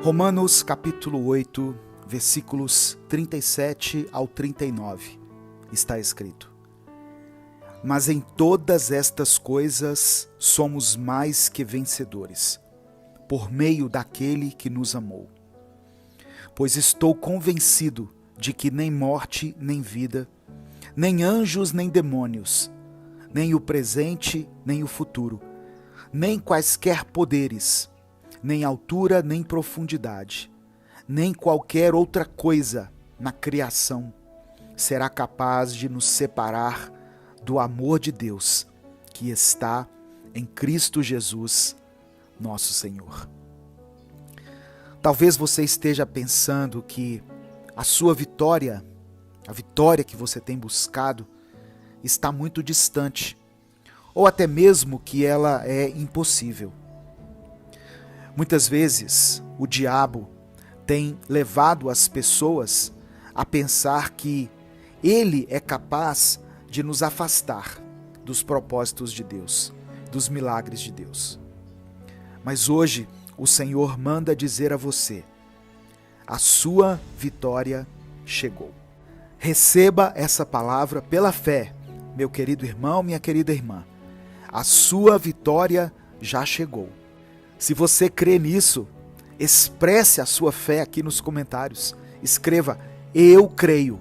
Romanos capítulo 8, versículos 37 ao 39, está escrito: Mas em todas estas coisas somos mais que vencedores, por meio daquele que nos amou. Pois estou convencido de que nem morte nem vida, nem anjos nem demônios, nem o presente nem o futuro, nem quaisquer poderes, nem altura, nem profundidade, nem qualquer outra coisa na criação será capaz de nos separar do amor de Deus que está em Cristo Jesus, nosso Senhor. Talvez você esteja pensando que a sua vitória, a vitória que você tem buscado, está muito distante, ou até mesmo que ela é impossível. Muitas vezes, o diabo tem levado as pessoas a pensar que ele é capaz de nos afastar dos propósitos de Deus, dos milagres de Deus. Mas hoje, o Senhor manda dizer a você: a sua vitória chegou. Receba essa palavra pela fé, meu querido irmão, minha querida irmã. A sua vitória já chegou. Se você crê nisso, expresse a sua fé aqui nos comentários. Escreva, eu creio.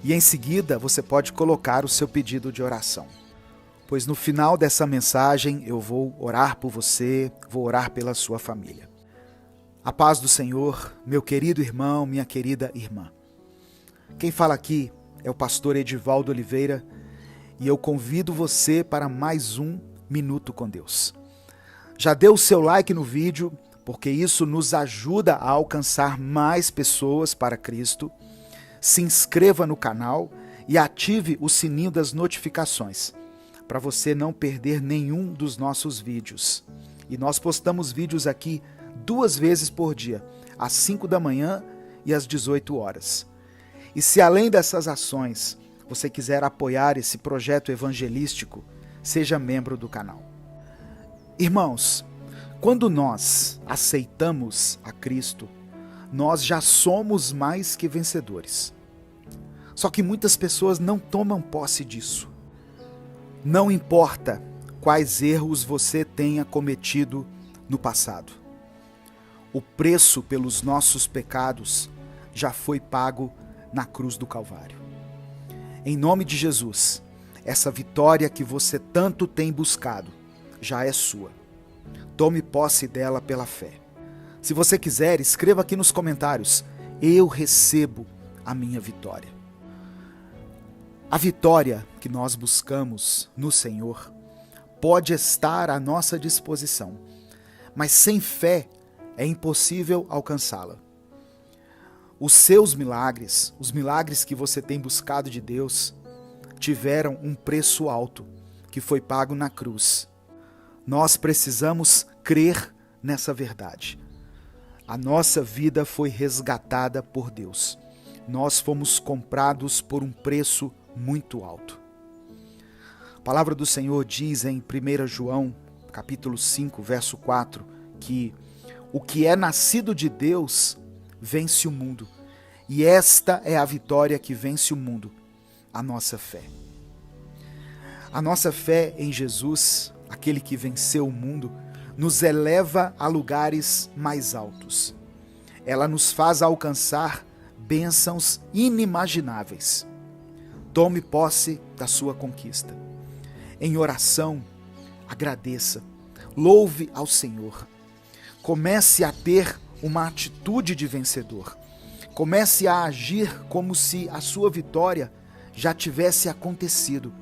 E em seguida você pode colocar o seu pedido de oração. Pois no final dessa mensagem eu vou orar por você, vou orar pela sua família. A paz do Senhor, meu querido irmão, minha querida irmã. Quem fala aqui é o pastor Edivaldo Oliveira e eu convido você para mais um Minuto com Deus. Já dê o seu like no vídeo, porque isso nos ajuda a alcançar mais pessoas para Cristo. Se inscreva no canal e ative o sininho das notificações, para você não perder nenhum dos nossos vídeos. E nós postamos vídeos aqui 2 vezes por dia, às 5 da manhã e às 18 horas. E se além dessas ações, você quiser apoiar esse projeto evangelístico, seja membro do canal. Irmãos, quando nós aceitamos a Cristo, nós já somos mais que vencedores. Só que muitas pessoas não tomam posse disso. Não importa quais erros você tenha cometido no passado. O preço pelos nossos pecados já foi pago na cruz do Calvário. Em nome de Jesus, essa vitória que você tanto tem buscado já é sua. Tome posse dela pela fé. Se você quiser, escreva aqui nos comentários: eu recebo a minha vitória. A vitória que nós buscamos no Senhor pode estar à nossa disposição, mas sem fé é impossível alcançá-la. Os seus milagres, os milagres que você tem buscado de Deus, tiveram um preço alto que foi pago na cruz. Nós precisamos crer nessa verdade. A nossa vida foi resgatada por Deus. Nós fomos comprados por um preço muito alto. A palavra do Senhor diz em 1 João, capítulo 5, verso 4, que o que é nascido de Deus vence o mundo. E esta é a vitória que vence o mundo, a nossa fé. A nossa fé em Jesus, aquele que venceu o mundo, nos eleva a lugares mais altos. Ela nos faz alcançar bênçãos inimagináveis. Tome posse da sua conquista. Em oração, agradeça, louve ao Senhor. Comece a ter uma atitude de vencedor. Comece a agir como se a sua vitória já tivesse acontecido,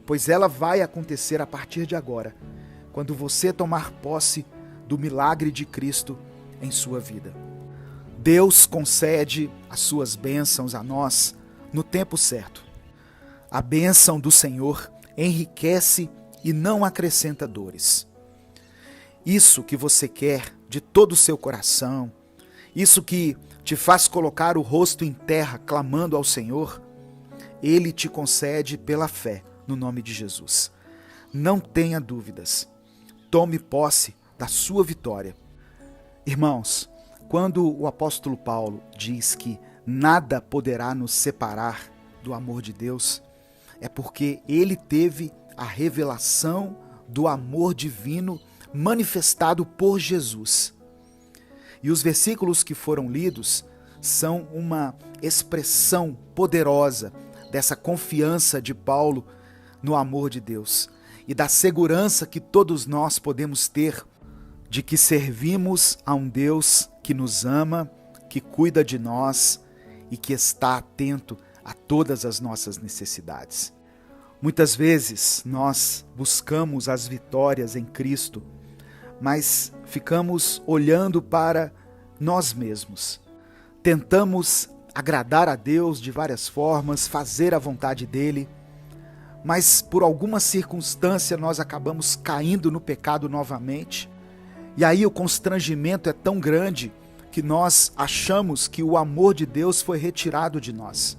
pois ela vai acontecer a partir de agora, quando você tomar posse do milagre de Cristo em sua vida. Deus concede as suas bênçãos a nós no tempo certo. A bênção do Senhor enriquece e não acrescenta dores. Isso que você quer de todo o seu coração, isso que te faz colocar o rosto em terra clamando ao Senhor, Ele te concede pela fé no nome de Jesus. Não tenha dúvidas. Tome posse da sua vitória. Irmãos, quando o apóstolo Paulo diz que nada poderá nos separar do amor de Deus, é porque ele teve a revelação do amor divino manifestado por Jesus. E os versículos que foram lidos são uma expressão poderosa dessa confiança de Paulo no amor de Deus e da segurança que todos nós podemos ter de que servimos a um Deus que nos ama, que cuida de nós e que está atento a todas as nossas necessidades. Muitas vezes nós buscamos as vitórias em Cristo, mas ficamos olhando para nós mesmos. Tentamos agradar a Deus de várias formas, fazer a vontade dele, mas por alguma circunstância nós acabamos caindo no pecado novamente. E aí o constrangimento é tão grande que nós achamos que o amor de Deus foi retirado de nós.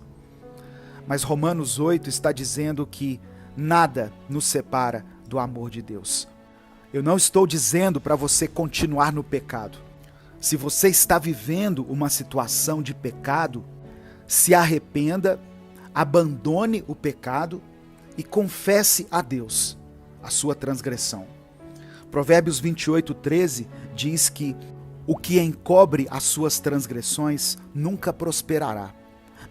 Mas Romanos 8 está dizendo que nada nos separa do amor de Deus. Eu não estou dizendo para você continuar no pecado. Se você está vivendo uma situação de pecado, se arrependa, abandone o pecado e confesse a Deus a sua transgressão. Provérbios 28:13 diz que o que encobre as suas transgressões nunca prosperará,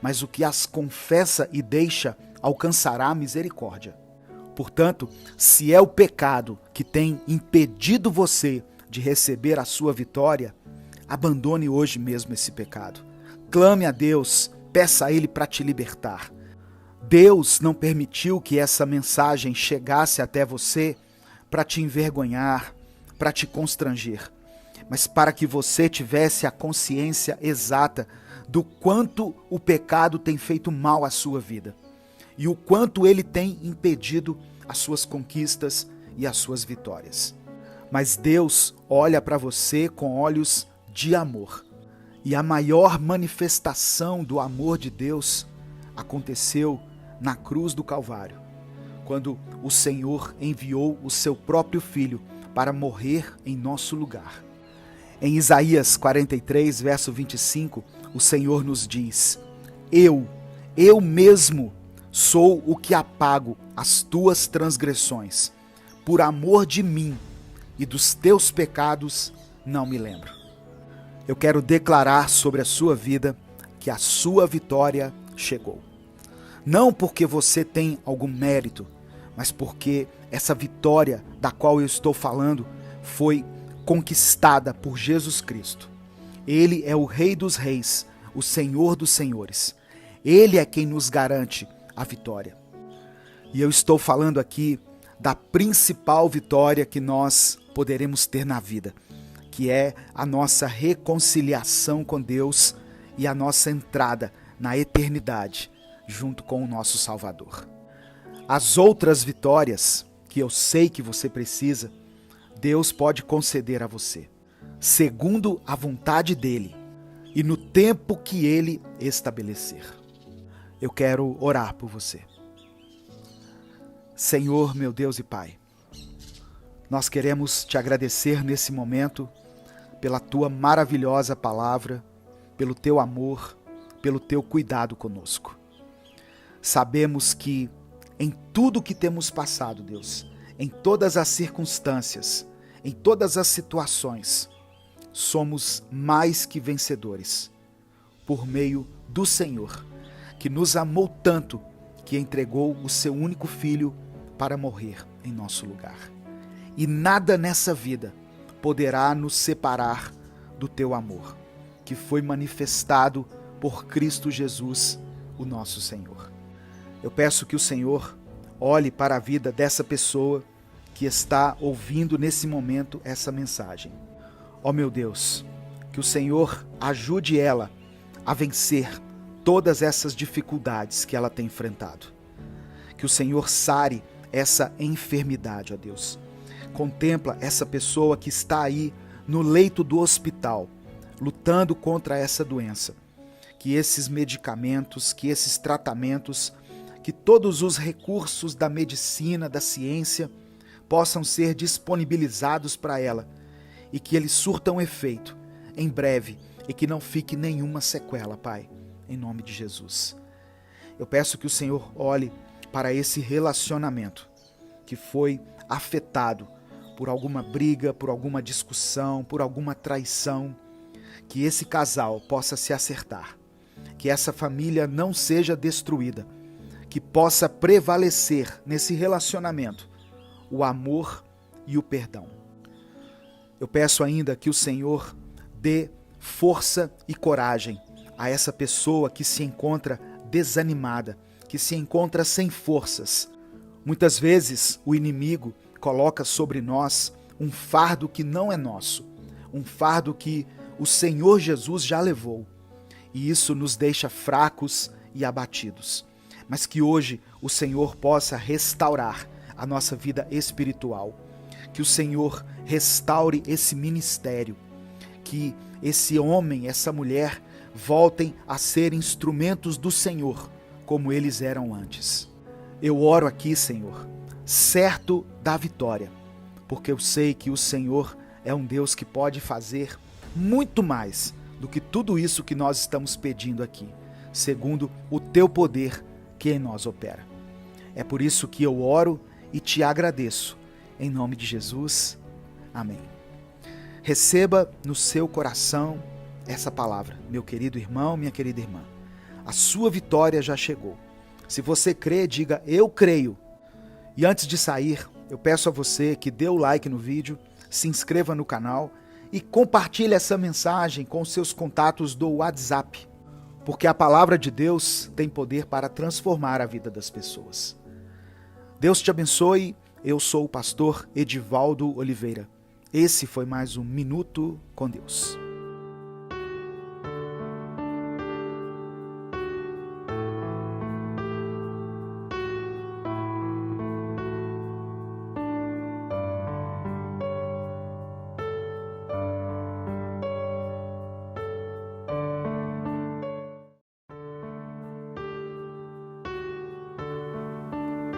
mas o que as confessa e deixa alcançará a misericórdia. Portanto, se é o pecado que tem impedido você de receber a sua vitória, abandone hoje mesmo esse pecado. Clame a Deus, peça a Ele para te libertar. Deus não permitiu que essa mensagem chegasse até você para te envergonhar, para te constranger, mas para que você tivesse a consciência exata do quanto o pecado tem feito mal à sua vida e o quanto ele tem impedido as suas conquistas e as suas vitórias. Mas Deus olha para você com olhos de amor, e a maior manifestação do amor de Deus aconteceu na cruz do Calvário, quando o Senhor enviou o seu próprio Filho para morrer em nosso lugar. Em Isaías 43, verso 25, o Senhor nos diz: Eu mesmo sou o que apago as tuas transgressões por amor de mim e dos teus pecados, não me lembro. Eu quero declarar sobre a sua vida que a sua vitória chegou. Não porque você tem algum mérito, mas porque essa vitória da qual eu estou falando foi conquistada por Jesus Cristo. Ele é o Rei dos Reis, o Senhor dos Senhores. Ele é quem nos garante a vitória. E eu estou falando aqui da principal vitória que nós poderemos ter na vida, que é a nossa reconciliação com Deus e a nossa entrada na eternidade junto com o nosso Salvador. As outras vitórias que eu sei que você precisa, Deus pode conceder a você, segundo a vontade dEle e no tempo que Ele estabelecer. Eu quero orar por você. Senhor, meu Deus e Pai, nós queremos te agradecer nesse momento pela tua maravilhosa palavra, pelo teu amor, pelo teu cuidado conosco. Sabemos que em tudo que temos passado, Deus, em todas as circunstâncias, em todas as situações, somos mais que vencedores, por meio do Senhor, que nos amou tanto que entregou o seu único filho para morrer em nosso lugar. E nada nessa vida poderá nos separar do teu amor, que foi manifestado por Cristo Jesus, o nosso Senhor. Eu peço que o Senhor olhe para a vida dessa pessoa que está ouvindo nesse momento essa mensagem. Ó meu Deus, que o Senhor ajude ela a vencer todas essas dificuldades que ela tem enfrentado. Que o Senhor sare essa enfermidade, ó Deus. Contempla essa pessoa que está aí no leito do hospital, lutando contra essa doença. Que esses medicamentos, que esses tratamentos, que todos os recursos da medicina, da ciência, possam ser disponibilizados para ela e que eles surtam efeito em breve e que não fique nenhuma sequela, Pai, em nome de Jesus. Eu peço que o Senhor olhe para esse relacionamento que foi afetado por alguma briga, por alguma discussão, por alguma traição, que esse casal possa se acertar, que essa família não seja destruída, que possa prevalecer nesse relacionamento o amor e o perdão. Eu peço ainda que o Senhor dê força e coragem a essa pessoa que se encontra desanimada, que se encontra sem forças. Muitas vezes o inimigo coloca sobre nós um fardo que não é nosso, um fardo que o Senhor Jesus já levou, e isso nos deixa fracos e abatidos. Mas que hoje o Senhor possa restaurar a nossa vida espiritual, que o Senhor restaure esse ministério, que esse homem, essa mulher voltem a ser instrumentos do Senhor, como eles eram antes. Eu oro aqui, Senhor, certo da vitória, porque eu sei que o Senhor é um Deus que pode fazer muito mais do que tudo isso que nós estamos pedindo aqui, segundo o teu poder que em nós opera. É por isso que eu oro e te agradeço, em nome de Jesus. Amém. Receba no seu coração essa palavra, meu querido irmão, minha querida irmã. A sua vitória já chegou. Se você crê, diga: eu creio. E antes de sair, eu peço a você que dê o like no vídeo, se inscreva no canal e compartilhe essa mensagem com seus contatos do WhatsApp, porque a palavra de Deus tem poder para transformar a vida das pessoas. Deus te abençoe. Eu sou o pastor Edivaldo Oliveira. Esse foi mais um Minuto com Deus.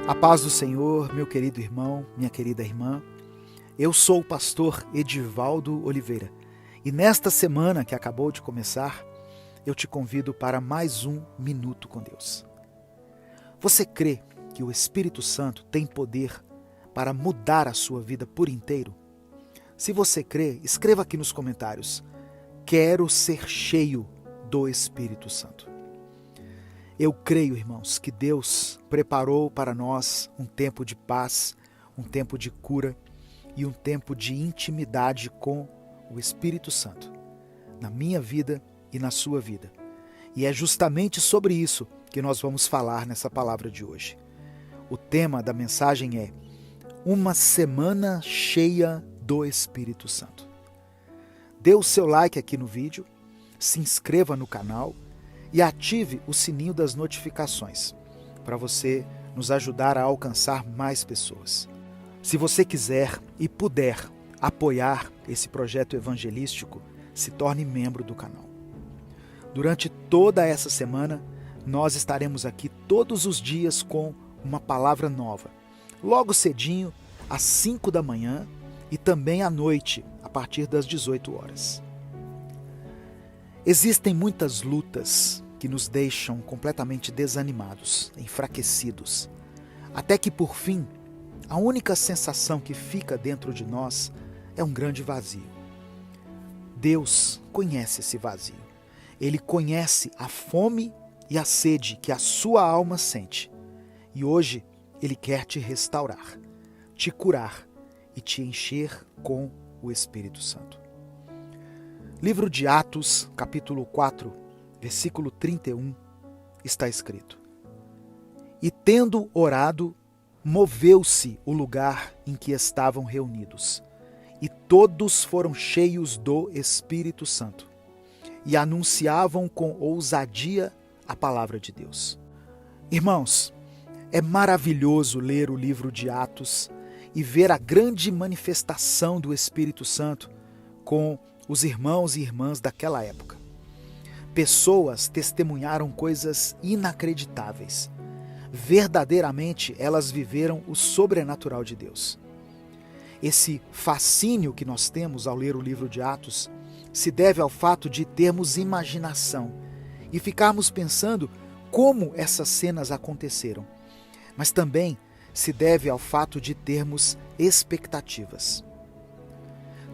A paz do Senhor, meu querido irmão, minha querida irmã. Eu sou o pastor Edivaldo Oliveira e nesta semana que acabou de começar, eu te convido para mais um Minuto com Deus. Você crê que o Espírito Santo tem poder para mudar a sua vida por inteiro? Se você crê, escreva aqui nos comentários: quero ser cheio do Espírito Santo. Eu creio, irmãos, que Deus preparou para nós um tempo de paz, um tempo de cura e um tempo de intimidade com o Espírito Santo, na minha vida e na sua vida. E é justamente sobre isso que nós vamos falar nessa palavra de hoje. O tema da mensagem é uma semana cheia do Espírito Santo. Dê o seu like aqui no vídeo, se inscreva no canal e ative o sininho das notificações para você nos ajudar a alcançar mais pessoas. Se você quiser e puder apoiar esse projeto evangelístico, se torne membro do canal. Durante toda essa semana, nós estaremos aqui todos os dias com uma palavra nova. Logo cedinho, às 5 da manhã e também à noite, a partir das 18 horas. Existem muitas lutas que nos deixam completamente desanimados, enfraquecidos, até que por fim, a única sensação que fica dentro de nós é um grande vazio. Deus conhece esse vazio. Ele conhece a fome e a sede que a sua alma sente. E hoje Ele quer te restaurar, te curar e te encher com o Espírito Santo. Livro de Atos, capítulo 4, versículo 31, está escrito: E tendo orado, moveu-se o lugar em que estavam reunidos, e todos foram cheios do Espírito Santo, e anunciavam com ousadia a palavra de Deus. Irmãos, é maravilhoso ler o livro de Atos e ver a grande manifestação do Espírito Santo com os irmãos e irmãs daquela época. Pessoas testemunharam coisas inacreditáveis. Verdadeiramente, elas viveram o sobrenatural de Deus. Esse fascínio que nós temos ao ler o livro de Atos se deve ao fato de termos imaginação e ficarmos pensando como essas cenas aconteceram. Mas também se deve ao fato de termos expectativas.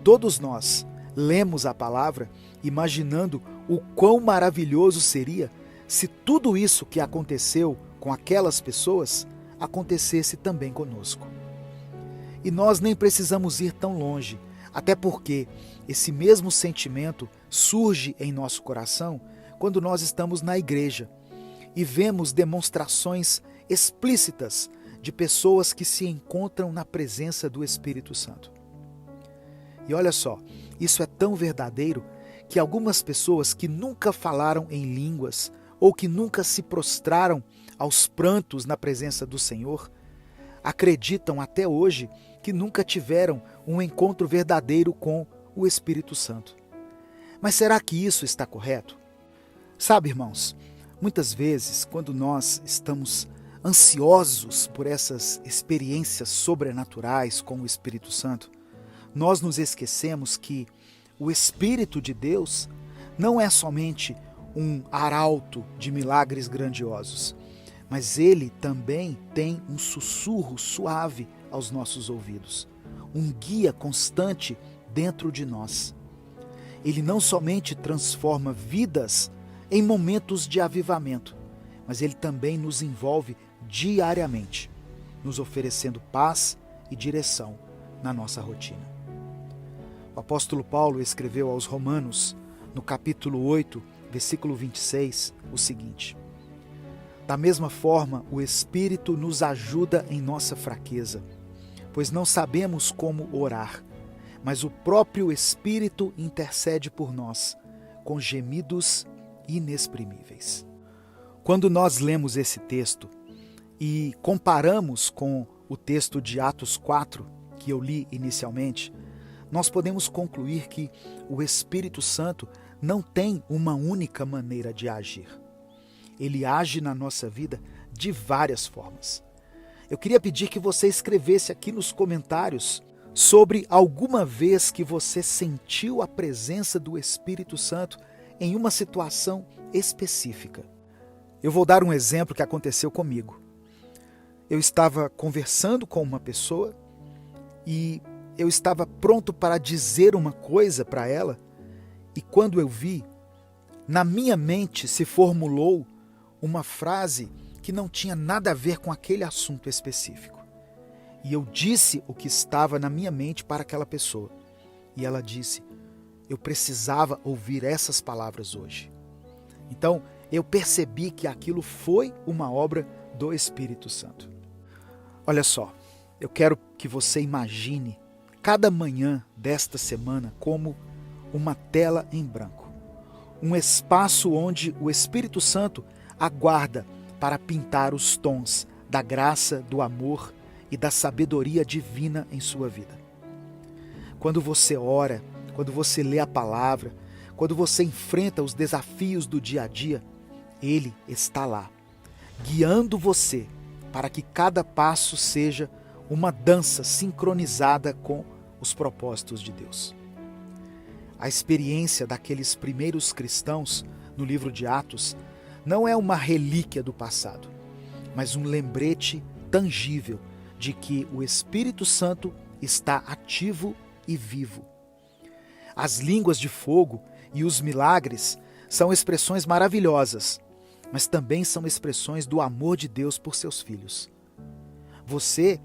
Todos nós lemos a palavra imaginando o quão maravilhoso seria se tudo isso que aconteceu com aquelas pessoas acontecesse também conosco. E nós nem precisamos ir tão longe, até porque esse mesmo sentimento surge em nosso coração quando nós estamos na igreja e vemos demonstrações explícitas de pessoas que se encontram na presença do Espírito Santo. E olha só, isso é tão verdadeiro que algumas pessoas que nunca falaram em línguas ou que nunca se prostraram aos prantos na presença do Senhor, acreditam até hoje que nunca tiveram um encontro verdadeiro com o Espírito Santo. Mas será que isso está correto? Sabe, irmãos, muitas vezes, quando nós estamos ansiosos por essas experiências sobrenaturais com o Espírito Santo, nós nos esquecemos que o Espírito de Deus não é somente um arauto de milagres grandiosos, mas ele também tem um sussurro suave aos nossos ouvidos, um guia constante dentro de nós. Ele não somente transforma vidas em momentos de avivamento, mas ele também nos envolve diariamente, nos oferecendo paz e direção na nossa rotina. O apóstolo Paulo escreveu aos Romanos, no capítulo 8, versículo 26, o seguinte: Da mesma forma, o Espírito nos ajuda em nossa fraqueza, pois não sabemos como orar, mas o próprio Espírito intercede por nós, com gemidos inexprimíveis. Quando nós lemos esse texto e comparamos com o texto de Atos 4, que eu li inicialmente, nós podemos concluir que o Espírito Santo não tem uma única maneira de agir. Ele age na nossa vida de várias formas. Eu queria pedir que você escrevesse aqui nos comentários sobre alguma vez que você sentiu a presença do Espírito Santo em uma situação específica. Eu vou dar um exemplo que aconteceu comigo. Eu estava conversando com uma pessoa e eu estava pronto para dizer uma coisa para ela, e quando eu vi, na minha mente se formulou uma frase que não tinha nada a ver com aquele assunto específico. E eu disse o que estava na minha mente para aquela pessoa. E ela disse: eu precisava ouvir essas palavras hoje. Então, eu percebi que aquilo foi uma obra do Espírito Santo. Olha só, eu quero que você imagine cada manhã desta semana como uma tela em branco. Um espaço onde o Espírito Santo aguarda para pintar os tons da graça, do amor e da sabedoria divina em sua vida. Quando você ora, quando você lê a palavra, quando você enfrenta os desafios do dia a dia, Ele está lá, guiando você para que cada passo seja uma dança sincronizada com os propósitos de Deus. A experiência daqueles primeiros cristãos no livro de Atos não é uma relíquia do passado, mas um lembrete tangível de que o Espírito Santo está ativo e vivo. As línguas de fogo e os milagres são expressões maravilhosas, mas também são expressões do amor de Deus por seus filhos. Você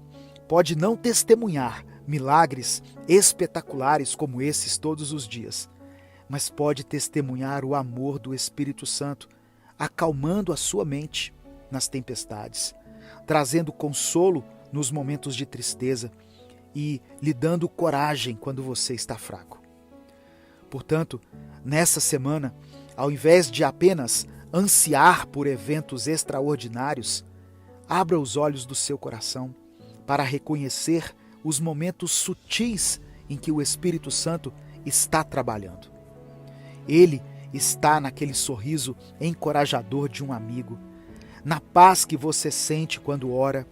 pode não testemunhar milagres espetaculares como esses todos os dias, mas pode testemunhar o amor do Espírito Santo, acalmando a sua mente nas tempestades, trazendo consolo nos momentos de tristeza e lhe dando coragem quando você está fraco. Portanto, nessa semana, ao invés de apenas ansiar por eventos extraordinários, abra os olhos do seu coração para reconhecer os momentos sutis em que o Espírito Santo está trabalhando. Ele está naquele sorriso encorajador de um amigo, na paz que você sente quando ora,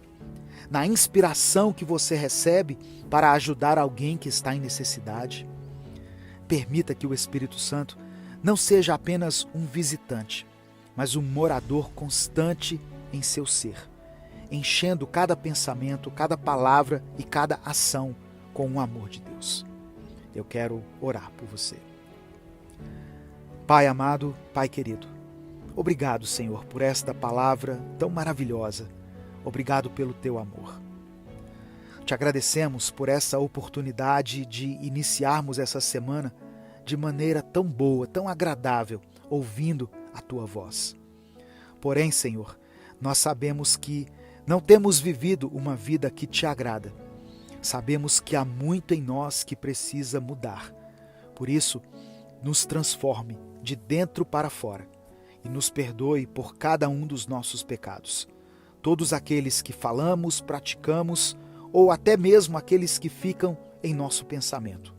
na inspiração que você recebe para ajudar alguém que está em necessidade. Permita que o Espírito Santo não seja apenas um visitante, mas um morador constante em seu ser, enchendo cada pensamento, cada palavra e cada ação com o amor de Deus. Eu quero orar por você. Pai amado, Pai querido, obrigado, Senhor, por esta palavra tão maravilhosa. Obrigado pelo teu amor. Te agradecemos por essa oportunidade de iniciarmos essa semana de maneira tão boa, tão agradável, ouvindo a tua voz. Porém, Senhor, nós sabemos que não temos vivido uma vida que te agrada. Sabemos que há muito em nós que precisa mudar. Por isso, nos transforme de dentro para fora e nos perdoe por cada um dos nossos pecados. Todos aqueles que falamos, praticamos ou até mesmo aqueles que ficam em nosso pensamento.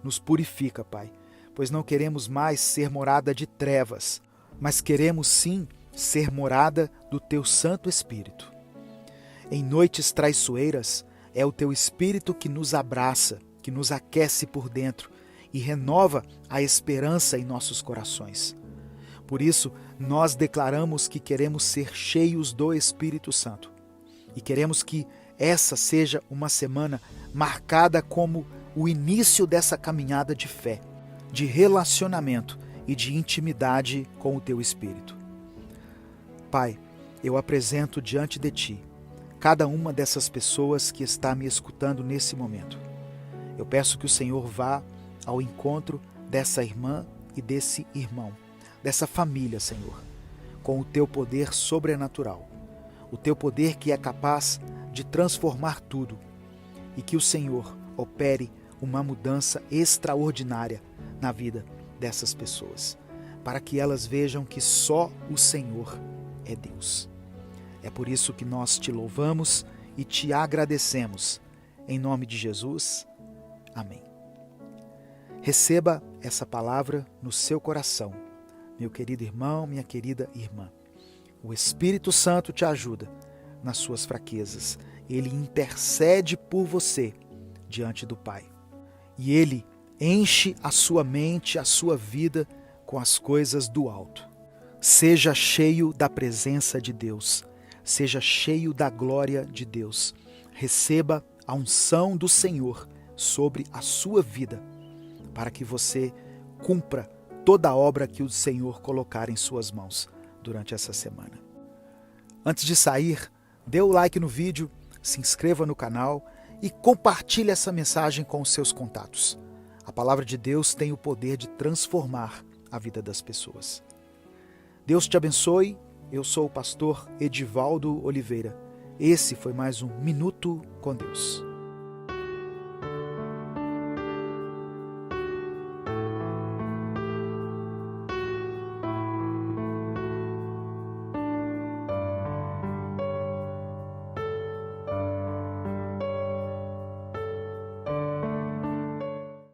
Nos purifica, Pai, pois não queremos mais ser morada de trevas, mas queremos sim ser morada do Teu Santo Espírito. Em noites traiçoeiras, é o Teu Espírito que nos abraça, que nos aquece por dentro e renova a esperança em nossos corações. Por isso, nós declaramos que queremos ser cheios do Espírito Santo e queremos que essa seja uma semana marcada como o início dessa caminhada de fé, de relacionamento e de intimidade com o Teu Espírito. Pai, eu apresento diante de Ti cada uma dessas pessoas que está me escutando nesse momento. Eu peço que o Senhor vá ao encontro dessa irmã e desse irmão, dessa família, Senhor, com o Teu poder sobrenatural, o Teu poder que é capaz de transformar tudo, e que o Senhor opere uma mudança extraordinária na vida dessas pessoas, para que elas vejam que só o Senhor é Deus. É por isso que nós Te louvamos e Te agradecemos. Em nome de Jesus, amém. Receba essa palavra no seu coração, meu querido irmão, minha querida irmã. O Espírito Santo te ajuda nas suas fraquezas. Ele intercede por você diante do Pai. E Ele enche a sua mente, a sua vida com as coisas do alto. Seja cheio da presença de Deus. Seja cheio da glória de Deus. Receba a unção do Senhor sobre a sua vida, para que você cumpra toda a obra que o Senhor colocar em suas mãos durante essa semana. Antes de sair, dê o like no vídeo, se inscreva no canal e compartilhe essa mensagem com os seus contatos. A palavra de Deus tem o poder de transformar a vida das pessoas. Deus te abençoe. Eu sou o pastor Edivaldo Oliveira. Esse foi mais um Minuto com Deus.